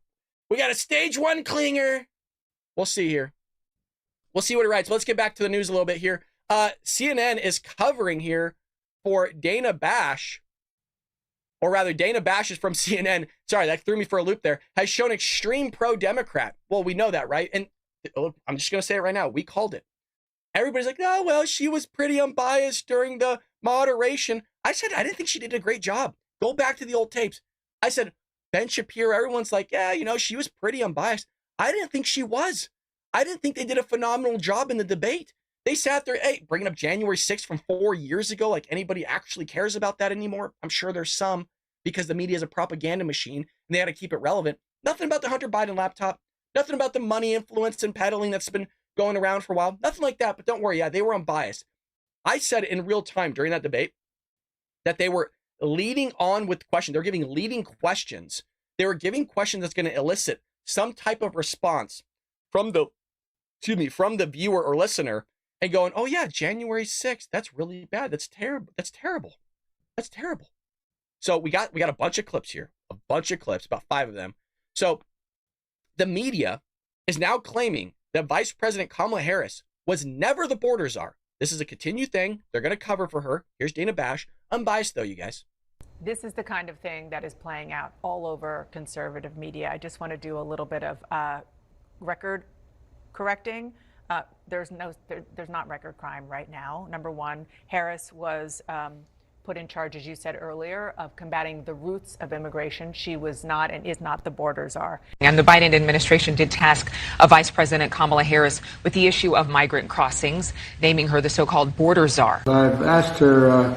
a stage 1 clinger. We'll see here. We'll see what it writes. Let's get back to the news a little bit here. CNN is covering here for Dana Bash, or rather Dana Bash is from CNN. Sorry, that threw me for a loop there. Has shown extreme pro-Democrat. Well, we know that, right? And I'm just going to say it right now. We called it. Everybody's like, oh, well, she was pretty unbiased during the moderation. I said, I didn't think she did a great job. Go back to the old tapes. I said, Ben Shapiro, everyone's like, yeah, she was pretty unbiased. I didn't think she was. I didn't think they did a phenomenal job in the debate. They sat there, hey, bringing up January 6th from 4 years ago, like anybody actually cares about that anymore. I'm sure there's some, because the media is a propaganda machine and they had to keep it relevant. Nothing about the Hunter Biden laptop. Nothing about the money influence and peddling that's been going around for a while. Nothing like that, but don't worry. Yeah, they were unbiased. I said in real time during that debate that they were leading on with questions. They're giving leading questions. They were giving questions that's going to elicit some type of response from the viewer or listener, and going, oh yeah, January 6th, that's really bad. That's terrible. That's terrible. So we got a bunch of clips here, about 5 of them. So the media is now claiming that Vice President Kamala Harris was never the border czar. This is a continued thing. They're going to cover for her. Here's Dana Bash. Unbiased, though, you guys. This is the kind of thing that is playing out all over conservative media. I just want to do a little bit of record correcting. There's not record crime right now. Number one, Harris was put in charge, as you said earlier, of combating the roots of immigration. She was not and is not the border czar. And the Biden administration did task Vice President Kamala Harris with the issue of migrant crossings, naming her the so-called border czar. I've asked her,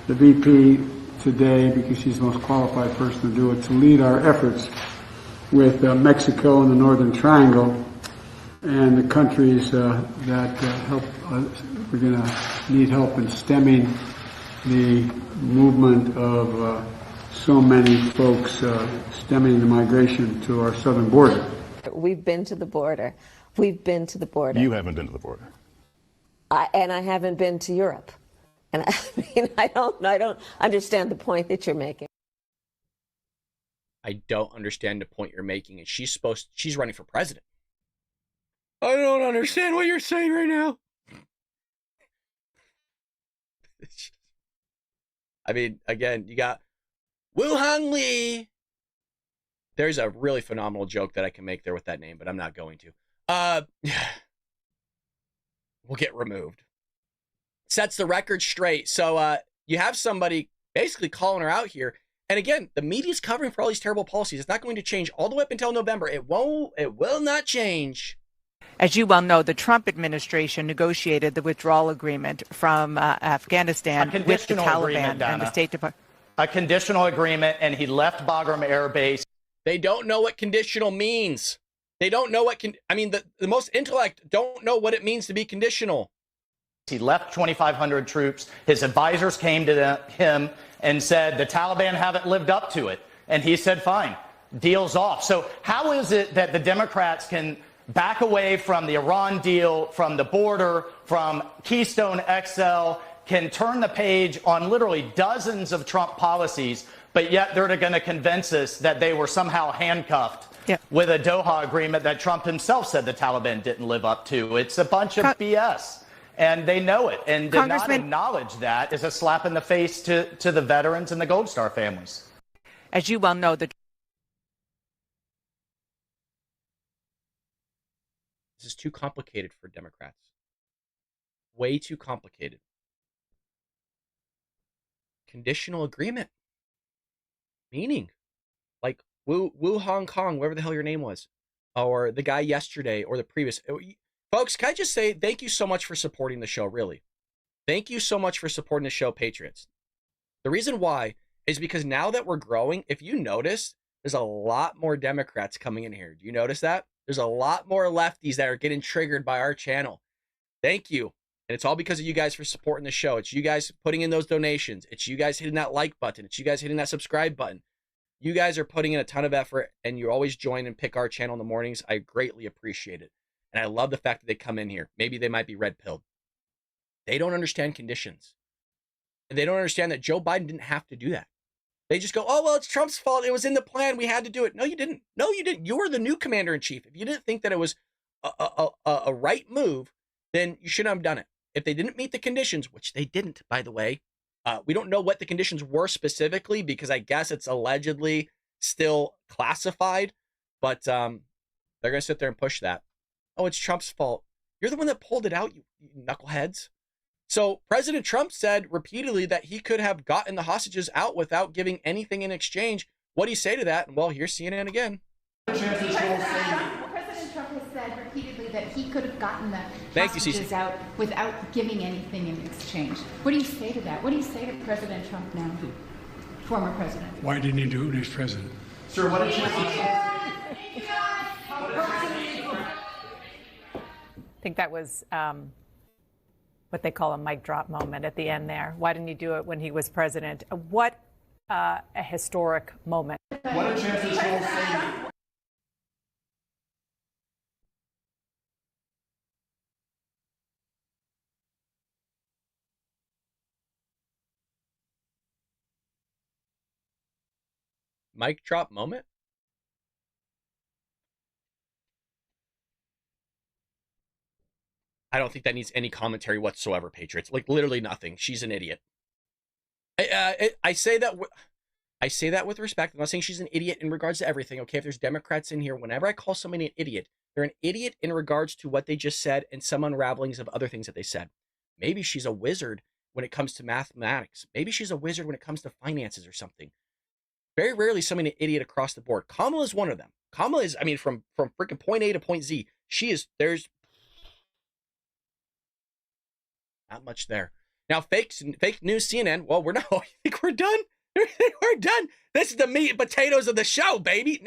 the VP, today, because she's the most qualified person to do it, to lead our efforts with Mexico and the Northern Triangle and the countries that help. We're going to need help in stemming the movement of so many folks, stemming the migration to our southern border. We've been to the border. We've been to the border. You haven't been to the border. And I haven't been to Europe. And I mean, I don't understand the point that you're making. I don't understand the point you're making. And she's running for president. I don't understand what you're saying right now. I mean, again, you got Woo Hung Lee. There's a really phenomenal joke that I can make there with that name, but I'm not going to. Will get removed. Sets the record straight. So you have somebody basically calling her out here. And again, the media's covering for all these terrible policies. It's not going to change all the way up until November. It will not change. As you well know, the Trump administration negotiated the withdrawal agreement from Afghanistan with the Taliban and the State Department. A conditional agreement, and he left Bagram Air Base. They don't know what conditional means. They don't know what the most intellect don't know what it means to be conditional. He left 2,500 troops. His advisors came to him and said, the Taliban haven't lived up to it. And he said, fine, deal's off. So how is it that the Democrats can back away from the Iran deal, from the border, from Keystone XL, can turn the page on literally dozens of Trump policies, but yet they're going to convince us that they were somehow handcuffed with a Doha agreement that Trump himself said the Taliban didn't live up to? It's a bunch of BS, and they know it. And to not acknowledge that is a slap in the face to the veterans and the Gold Star families. As you well know, this is too complicated for Democrats. Way too complicated. Conditional agreement. Meaning, like Wu Hong Kong, whatever the hell your name was, or the guy yesterday, or the previous. Folks, can I just say thank you so much for supporting the show, really. Thank you so much for supporting the show, Patriots. The reason why is because now that we're growing, if you notice, there's a lot more Democrats coming in here. Do you notice that? There's a lot more lefties that are getting triggered by our channel. Thank you. And it's all because of you guys for supporting the show. It's you guys putting in those donations. It's you guys hitting that like button. It's you guys hitting that subscribe button. You guys are putting in a ton of effort, and you always join and pick our channel in the mornings. I greatly appreciate it. And I love the fact that they come in here. Maybe they might be red-pilled. They don't understand conditions. And they don't understand that Joe Biden didn't have to do that. They just go, oh, well, it's Trump's fault. It was in the plan. We had to do it. No, you didn't. No, you didn't. You were the new commander-in-chief. If you didn't think that it was a right move, then you shouldn't have done it. If they didn't meet the conditions, which they didn't, by the way, we don't know what the conditions were specifically because I guess it's allegedly still classified, but they're going to sit there and push that. Oh, it's Trump's fault. You're the one that pulled it out, you knuckleheads. So President Trump said repeatedly that he could have gotten the hostages out without giving anything in exchange. What do you say to that? Well, here's CNN again. President Trump has said repeatedly that he could have gotten the hostages out without giving anything in exchange. What do you say to that? What do you say to President Trump now, former president? Why didn't he do it when he was president? Sir, what did you I think that was what they call a mic drop moment at the end there. Why didn't he do it when he was president? What a historic moment. What a chance this whole thing. Mic drop moment? I don't think that needs any commentary whatsoever, Patriots. Like, literally nothing. She's an idiot. I say that with respect. I'm not saying she's an idiot in regards to everything, okay? If there's Democrats in here, whenever I call somebody an idiot, they're an idiot in regards to what they just said and some unravelings of other things that they said. Maybe she's a wizard when it comes to mathematics. Maybe she's a wizard when it comes to finances or something. Very rarely somebody an idiot across the board. Kamala is one of them. Kamala is, I mean, from freaking point A to point Z, there's not much there. Now, fake news CNN, well, we're not, you think we're done? We're done. This is the meat and potatoes of the show, baby.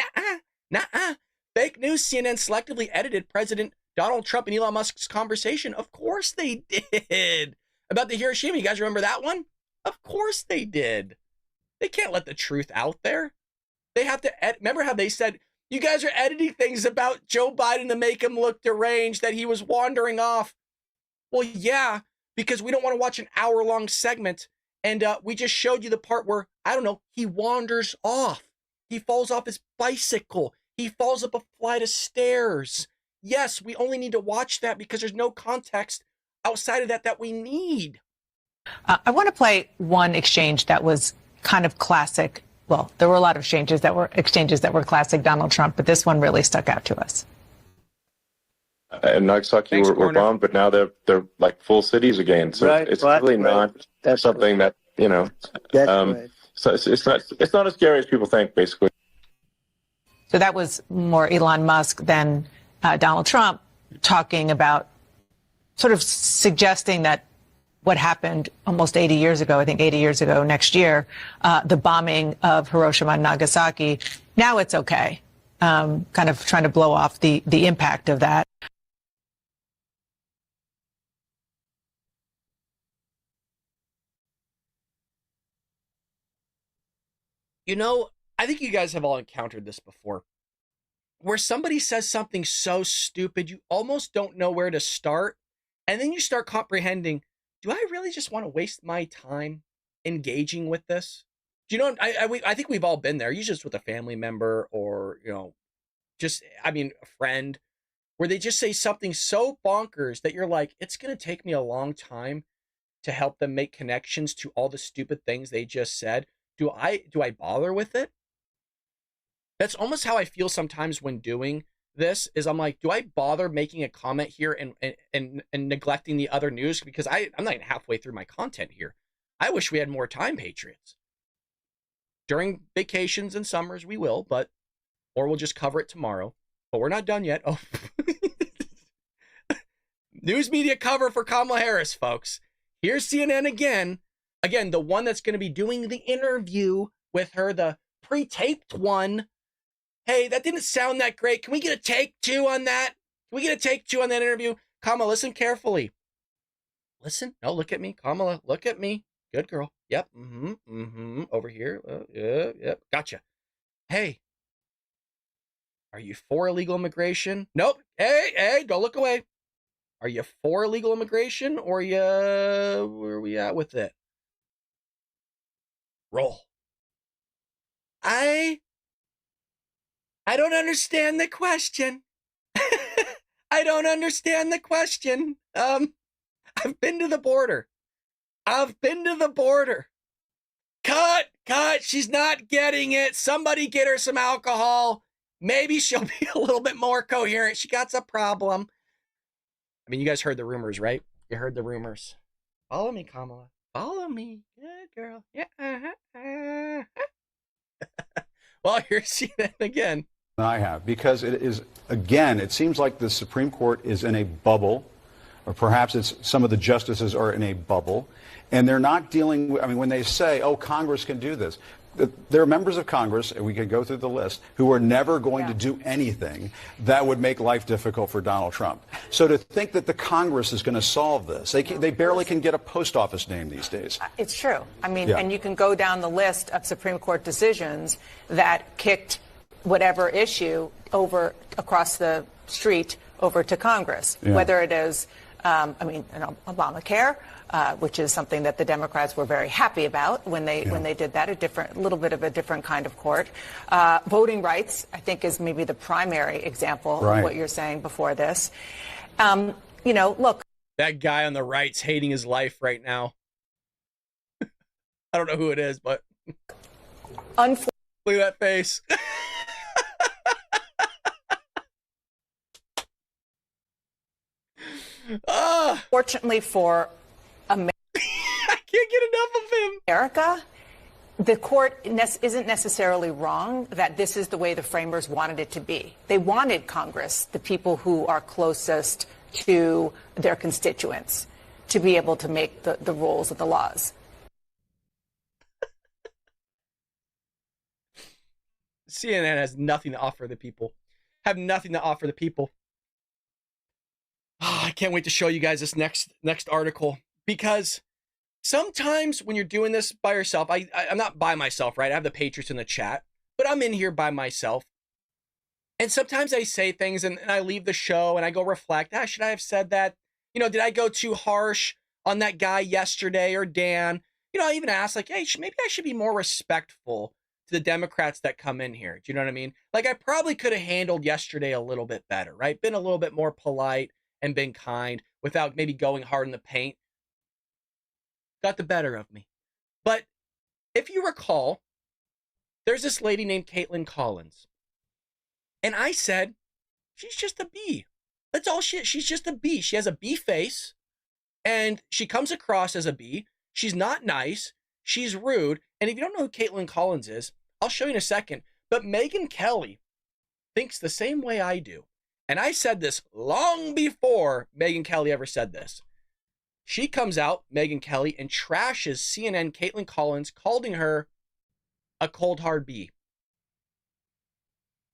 Nuh-uh. Fake news CNN selectively edited President Donald Trump and Elon Musk's conversation. Of course they did. About the Hiroshima, you guys remember that one? Of course they did. They can't let the truth out there. They have to, remember how they said, you guys are editing things about Joe Biden to make him look deranged, that he was wandering off. Well, yeah, because we don't want to watch an hour-long segment, and we just showed you the part where, I don't know, he wanders off. He falls off his bicycle. He falls up a flight of stairs. Yes, we only need to watch that because there's no context outside of that we need. I want to play one exchange that was kind of classic. Well, there were a lot of exchanges that were classic Donald Trump, but this one really stuck out to us. And Nagasaki were bombed, but now they're like full cities again. So right, it's really not something that, you know, so it's not as scary as people think, basically. So that was more Elon Musk than Donald Trump talking about, sort of suggesting that what happened almost 80 years ago, I think 80 years ago next year, the bombing of Hiroshima and Nagasaki, now it's okay. Kind of trying to blow off the impact of that. You know, I think you guys have all encountered this before, where somebody says something so stupid, you almost don't know where to start. And then you start comprehending, do I really just want to waste my time engaging with this? Do you know, I think we've all been there, usually just with a family member or, you know, a friend, where they just say something so bonkers that you're like, it's going to take me a long time to help them make connections to all the stupid things they just said. Do I bother with it? That's almost how I feel sometimes when doing this, is I'm like, do I bother making a comment here and neglecting the other news? Because I'm not even halfway through my content here. I wish we had more time, Patriots. During vacations and summers, we will, or we'll just cover it tomorrow. But we're not done yet. Oh, news media cover for Kamala Harris, folks. Here's CNN again. Again, the one that's going to be doing the interview with her, the pre-taped one. Hey, that didn't sound that great. Can we get a take two on that? Can we get a take two on that interview? Kamala, listen carefully. Listen. No, look at me. Kamala, look at me. Good girl. Yep. Over here. Yep. Gotcha. Hey, are you for illegal immigration? Nope. Hey, don't look away. Are you for illegal immigration, or where are we at with it? Roll. I don't understand the question. I don't understand the question. I've been to the border. Cut. She's not getting it. Somebody get her some alcohol. Maybe she'll be a little bit more coherent. She got a problem. I mean, you guys heard the rumors, right? You heard the rumors. Follow me, Kamala. Follow me. Good girl. Yeah. Well, here's CNN again. I have, because it is, again, it seems like the Supreme Court is in a bubble, or perhaps it's some of the justices are in a bubble, and they're not dealing with, I mean, when they say, oh, Congress can do this, there are members of Congress, and we can go through the list, who are never going to do anything that would make life difficult for Donald Trump. So to think that the Congress is going to solve this, they barely can get a post office name these days. It's true. I mean, and you can go down the list of Supreme Court decisions that kicked whatever issue over across the street over to Congress, whether it is, Obamacare, which is something that the Democrats were very happy about when they did that, a little bit of a different kind of court. Voting rights, I think, is maybe the primary example of what you're saying before this. Look. That guy on the right's hating his life right now. I don't know who it is, but look at that face. Fortunately for America, I can't get enough of him. America, the court isn't necessarily wrong that this is the way the framers wanted it to be. They wanted Congress, the people who are closest to their constituents, to be able to make the rules of the laws. CNN has nothing to offer the people. Have nothing to offer the people. Oh, I can't wait to show you guys this next article, because sometimes when you're doing this by yourself, I'm not by myself, right? I have the Patriots in the chat, but I'm in here by myself. And sometimes I say things and I leave the show and I go reflect. Should I have said that? Did I go too harsh on that guy yesterday or Dan? I even asked, like, hey, maybe I should be more respectful to the Democrats that come in here. Do you know what I mean? Like, I probably could have handled yesterday a little bit better, right? Been a little bit more polite and been kind without maybe going hard in the paint. Got the better of me. But if you recall, there's this lady named Caitlin Collins. And I said, she's just a bee. That's all she is. She's just a bee. She has a bee face. And she comes across as a bee. She's not nice. She's rude. And if you don't know who Caitlin Collins is, I'll show you in a second. But Megyn Kelly thinks the same way I do. And I said this long before Megyn Kelly ever said this. She comes out, Megyn Kelly, and trashes CNN Caitlin Collins, calling her a cold hard bee.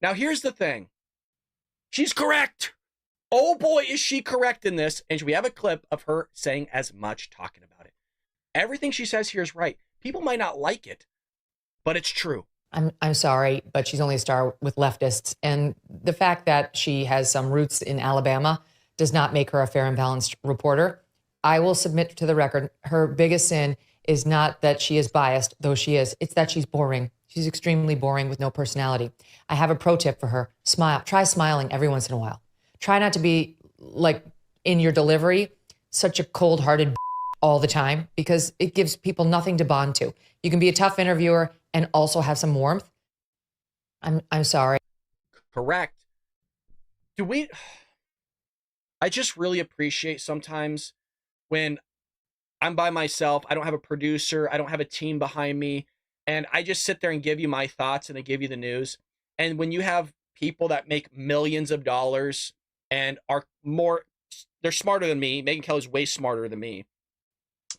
Now, here's the thing. She's correct. Oh boy, is she correct in this. And we have a clip of her saying as much, talking about it. Everything she says here is right. People might not like it, but it's true. I'm sorry, but she's only a star with leftists. And the fact that she has some roots in Alabama does not make her a fair and balanced reporter. I will submit to the record, her biggest sin is not that she is biased, though she is. It's that she's boring. She's extremely boring with no personality. I have a pro tip for her. Smile. Try smiling every once in a while. Try not to be, like, in your delivery, such a cold-hearted all the time, because it gives people nothing to bond to. You can be a tough interviewer and also have some warmth. I'm sorry. Correct. I just really appreciate sometimes when I'm by myself, I don't have a producer, I don't have a team behind me, and I just sit there and give you my thoughts and I give you the news. And when you have people that make millions of dollars and are more, they're smarter than me, Megyn Kelly's way smarter than me,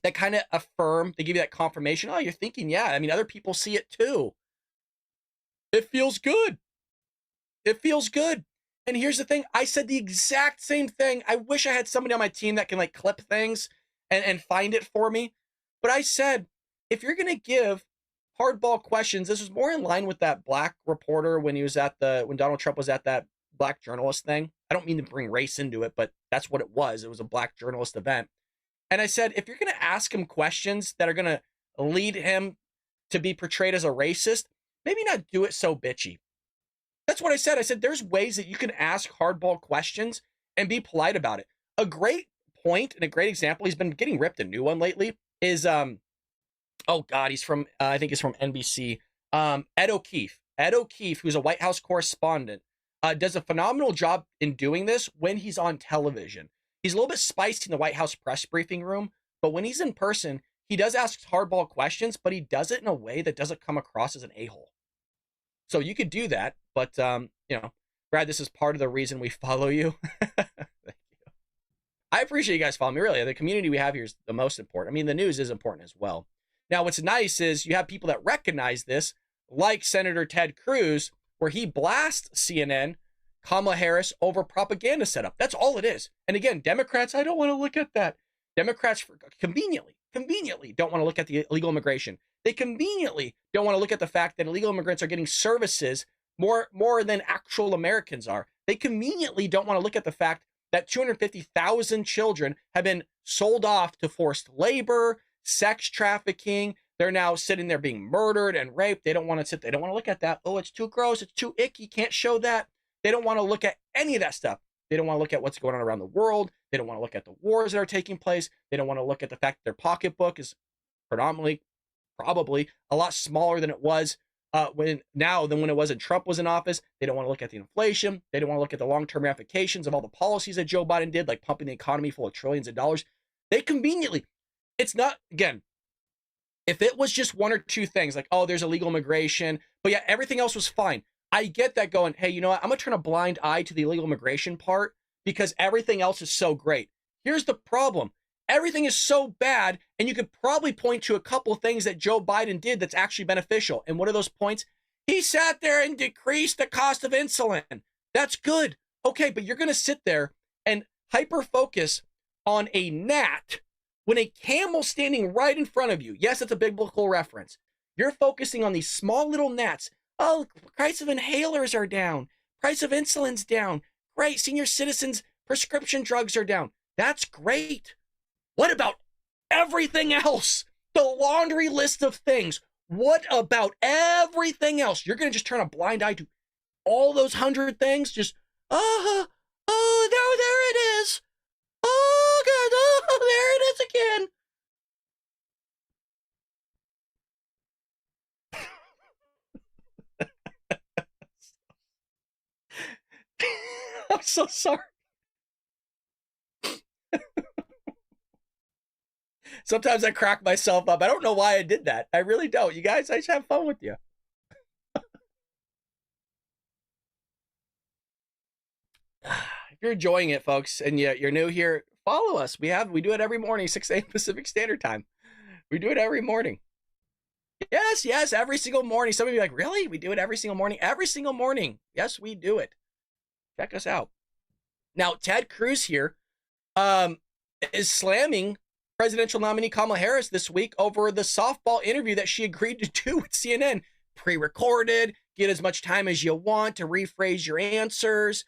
that kind of affirm, they give you that confirmation, oh, you're thinking, yeah, I mean, other people see it too. It feels good. It feels good. And here's the thing, I said the exact same thing. I wish I had somebody on my team that can like clip things and find it for me. But I said, if you're going to give hardball questions, this was more in line with that black reporter when he was when Donald Trump was at that black journalist thing. I don't mean to bring race into it, but that's what it was. It was a black journalist event. And I said, if you're going to ask him questions that are going to lead him to be portrayed as a racist, maybe not do it so bitchy. That's what I said. I said, there's ways that you can ask hardball questions and be polite about it. A great point and a great example, he's been getting ripped a new one lately, is, oh God, he's from, I think he's from NBC, Ed O'Keefe. Ed O'Keefe, who's a White House correspondent, does a phenomenal job in doing this when he's on television. He's a little bit spicy in the White House press briefing room, but when he's in person, he does ask hardball questions, but he does it in a way that doesn't come across as an a-hole. So you could do that, but, you know, Brad, this is part of the reason we follow you. Thank you. I appreciate you guys following me, really. The community we have here is the most important. I mean, the news is important as well. Now, what's nice is you have people that recognize this, like Senator Ted Cruz, where he blasts CNN, Kamala Harris, over propaganda setup. That's all it is. And again, Democrats, I don't want to look at that. Democrats conveniently don't want to look at the illegal immigration. They conveniently don't want to look at the fact that illegal immigrants are getting services more than actual Americans are. They conveniently don't want to look at the fact that 250,000 children have been sold off to forced labor, sex trafficking. They're now sitting there being murdered and raped. They don't want to sit. They don't want to look at that. Oh, it's too gross. It's too icky. Can't show that. They don't want to look at any of that stuff. They don't want to look at what's going on around the world. They don't want to look at the wars that are taking place. They don't want to look at the fact that their pocketbook is predominantly, probably a lot smaller than it was when it was when Trump was in office. They don't want to look at the inflation. They don't want to look at the long-term ramifications of all the policies that Joe Biden did, like pumping the economy full of trillions of dollars. They conveniently, it's not, again, if it was just one or two things like, oh, there's illegal immigration, but yeah, everything else was fine. I get that going, hey, you know what? I'm going to turn a blind eye to the illegal immigration part because everything else is so great. Here's the problem. Everything is so bad, and you could probably point to a couple things that Joe Biden did that's actually beneficial. And what are those points? He sat there and decreased the cost of insulin. That's good. Okay, but you're going to sit there and hyper-focus on a gnat when a camel's standing right in front of you. Yes, it's a biblical reference. You're focusing on these small little gnats. Oh, price of inhalers are down. Price of insulin's down. Great, senior citizens' prescription drugs are down. That's great. What about everything else? The laundry list of things. What about everything else? You're going to just turn a blind eye to all those 100 things? Just, there it is. Oh, God, there it is again. I'm so sorry. Sometimes I crack myself up. I don't know why I did that. I really don't. You guys, I just have fun with you. If you're enjoying it, folks, and you're new here, follow us. We do it every morning, 6 a.m. Pacific Standard Time. We do it every morning. Yes, every single morning. Some of you are like, really? We do it every single morning? Every single morning. Yes, we do it. Check us out. Now, Ted Cruz here is slamming presidential nominee Kamala Harris this week over the softball interview that she agreed to do with CNN. Pre-recorded, get as much time as you want to rephrase your answers.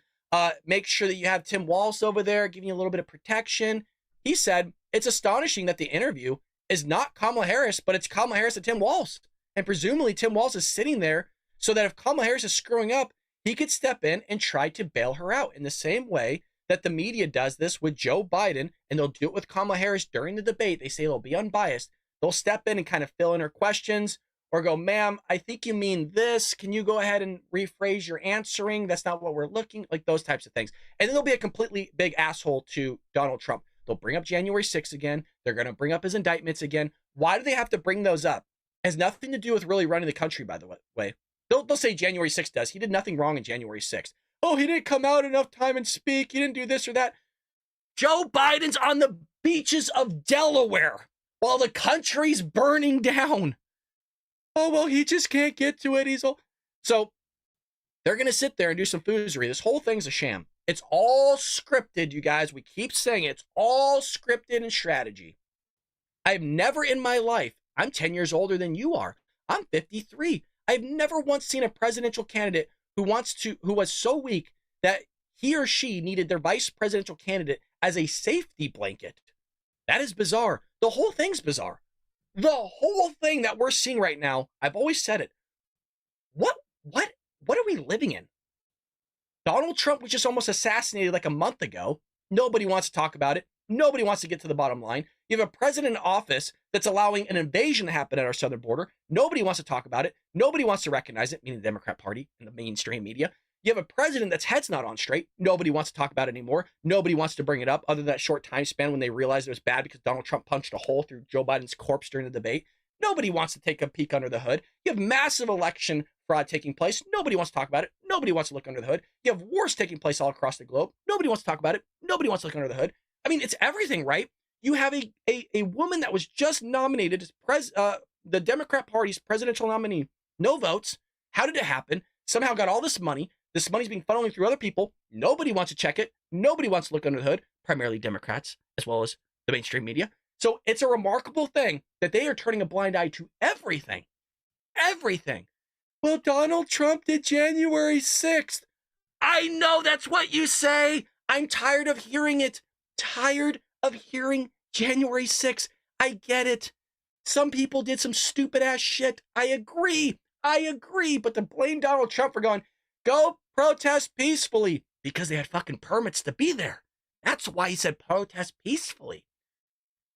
Make sure that you have Tim Walz over there giving you a little bit of protection. He said, it's astonishing that the interview is not Kamala Harris, but it's Kamala Harris and Tim Walz. And presumably Tim Walz is sitting there so that if Kamala Harris is screwing up, he could step in and try to bail her out in the same way that the media does this with Joe Biden, and they'll do it with Kamala Harris during the debate. They say they'll be unbiased. They'll step in and kind of fill in her questions or go, ma'am, I think you mean this. Can you go ahead and rephrase your answering? That's not what we're looking like, those types of things. And then they'll be a completely big asshole to Donald Trump. They'll bring up January 6th again. They're going to bring up his indictments again. Why do they have to bring those up? It has nothing to do with really running the country, by the way. They'll say January 6th does. He did nothing wrong in January 6th. Oh, he didn't come out enough time and speak. He didn't do this or that. Joe Biden's on the beaches of Delaware while the country's burning down. Oh, well, he just can't get to it. So they're going to sit there and do some foolery. This whole thing's a sham. It's all scripted, you guys. We keep saying it. It's all scripted and strategy. I've never in my life, I'm 10 years older than you are. I'm 53. I've never once seen a presidential candidate who was so weak that he or she needed their vice presidential candidate as a safety blanket. That is bizarre. The whole thing's bizarre. The whole thing that we're seeing right now, I've always said it. What are we living in? Donald Trump was just almost assassinated like a month ago. Nobody wants to talk about it. Nobody wants to get to the bottom line. You have a president in office that's allowing an invasion to happen at our southern border. Nobody wants to talk about it. Nobody wants to recognize it, meaning the Democrat Party and the mainstream media. You have a president that's head's not on straight. Nobody wants to talk about it anymore. Nobody wants to bring it up other than that short time span when they realized it was bad because Donald Trump punched a hole through Joe Biden's corpse during the debate. Nobody wants to take a peek under the hood. You have massive election fraud taking place. Nobody wants to talk about it. Nobody wants to look under the hood. You have wars taking place all across the globe. Nobody wants to talk about it. Nobody wants to look under the hood. I mean, it's everything, right? You have a woman that was just nominated as the Democrat Party's presidential nominee. No votes. How did it happen? Somehow got all this money. This money's being funneling through other people. Nobody wants to check it. Nobody wants to look under the hood, primarily Democrats, as well as the mainstream media. So it's a remarkable thing that they are turning a blind eye to everything. Everything. Well, Donald Trump did January 6th. I know that's what you say. I'm tired of hearing it. Tired of hearing January 6th. I get it. Some people did some stupid ass shit. I agree. But to blame Donald Trump for going, go protest peacefully because they had fucking permits to be there. That's why he said protest peacefully.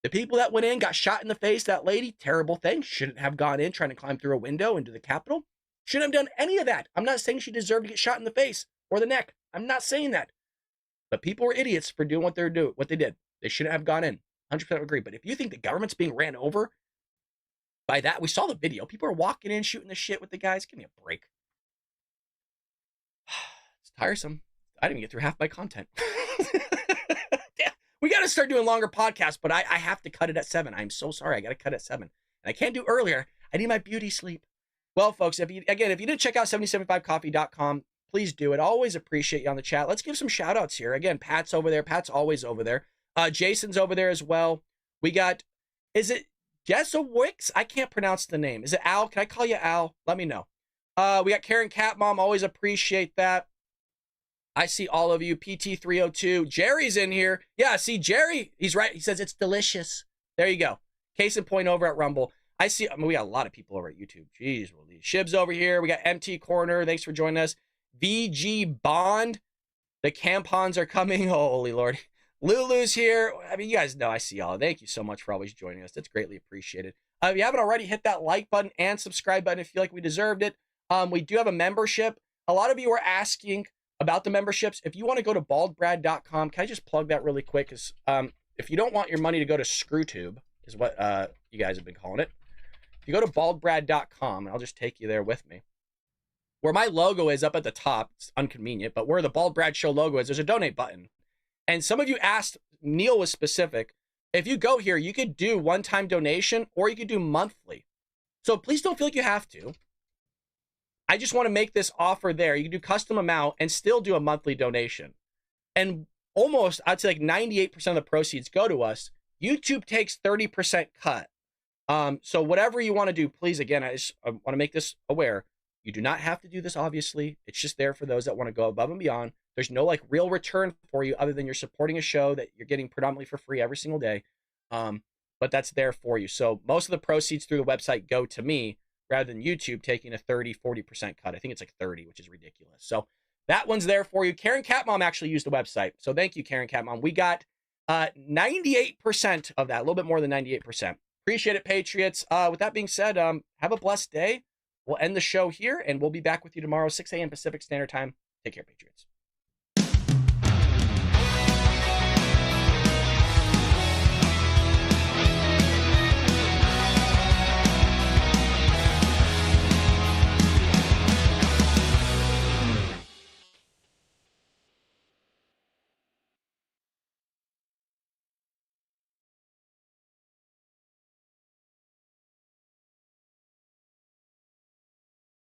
The people that went in got shot in the face. That lady, terrible thing. Shouldn't have gone in trying to climb through a window into the Capitol. Shouldn't have done any of that. I'm not saying she deserved to get shot in the face or the neck. I'm not saying that. But people were idiots for doing what they did. They shouldn't have gone in. 100% agree. But if you think the government's being ran over by that, we saw the video. People are walking in, shooting the shit with the guys. Give me a break. It's tiresome. I didn't even get through half my content. Yeah, we got to start doing longer podcasts, but I have to cut it at 7. I'm so sorry. I got to cut at 7. And I can't do earlier. I need my beauty sleep. Well, folks, if you didn't check out 775coffee.com, please do it. Always appreciate you on the chat. Let's give some shout outs here. Again, Pat's over there. Pat's always over there. Jason's over there as well. We got, is it Jesowicz? I can't pronounce the name. Is it Al? Can I call you Al? Let me know. We got Karen Catmom. Always appreciate that. I see all of you. PT302. Jerry's in here. Yeah, see, Jerry, he's right. He says it's delicious. There you go. Case in point over at Rumble. I see, I mean, we got a lot of people over at YouTube. Jeez, Shib's over here. We got MT Corner. Thanks for joining us. VG Bond. The Campons are coming. Holy Lord. Lulu's here. I mean, you guys know I see y'all. Thank you so much for always joining us. That's greatly appreciated. If you haven't already, hit that like button and subscribe button if you feel like we deserved it. We do have a membership. A lot of you are asking about the memberships. If you want to go to baldbrad.com, can I just plug that really quick? Because if you don't want your money to go to ScrewTube, is what you guys have been calling it. If you go to baldbrad.com, and I'll just take you there with me, where my logo is up at the top, it's inconvenient, but where the Bald Brad Show logo is, there's a donate button. And some of you asked, Neil was specific, if you go here, you could do one-time donation or you could do monthly. So please don't feel like you have to. I just want to make this offer there. You can do custom amount and still do a monthly donation. And almost, I'd say like 98% of the proceeds go to us. YouTube takes 30% cut. So whatever you want to do, please, again, I want to make this aware. You do not have to do this, obviously. It's just there for those that want to go above and beyond. There's no like real return for you other than you're supporting a show that you're getting predominantly for free every single day. But that's there for you. So most of the proceeds through the website go to me rather than YouTube taking a 30-40% cut. I think it's like 30, which is ridiculous. So that one's there for you. Karen Catmom actually used the website. So thank you, Karen Catmom. We got 98% of that, a little bit more than 98%. Appreciate it, Patriots. With that being said, have a blessed day. We'll end the show here, and we'll be back with you tomorrow, 6 a.m. Pacific Standard Time. Take care, Patriots.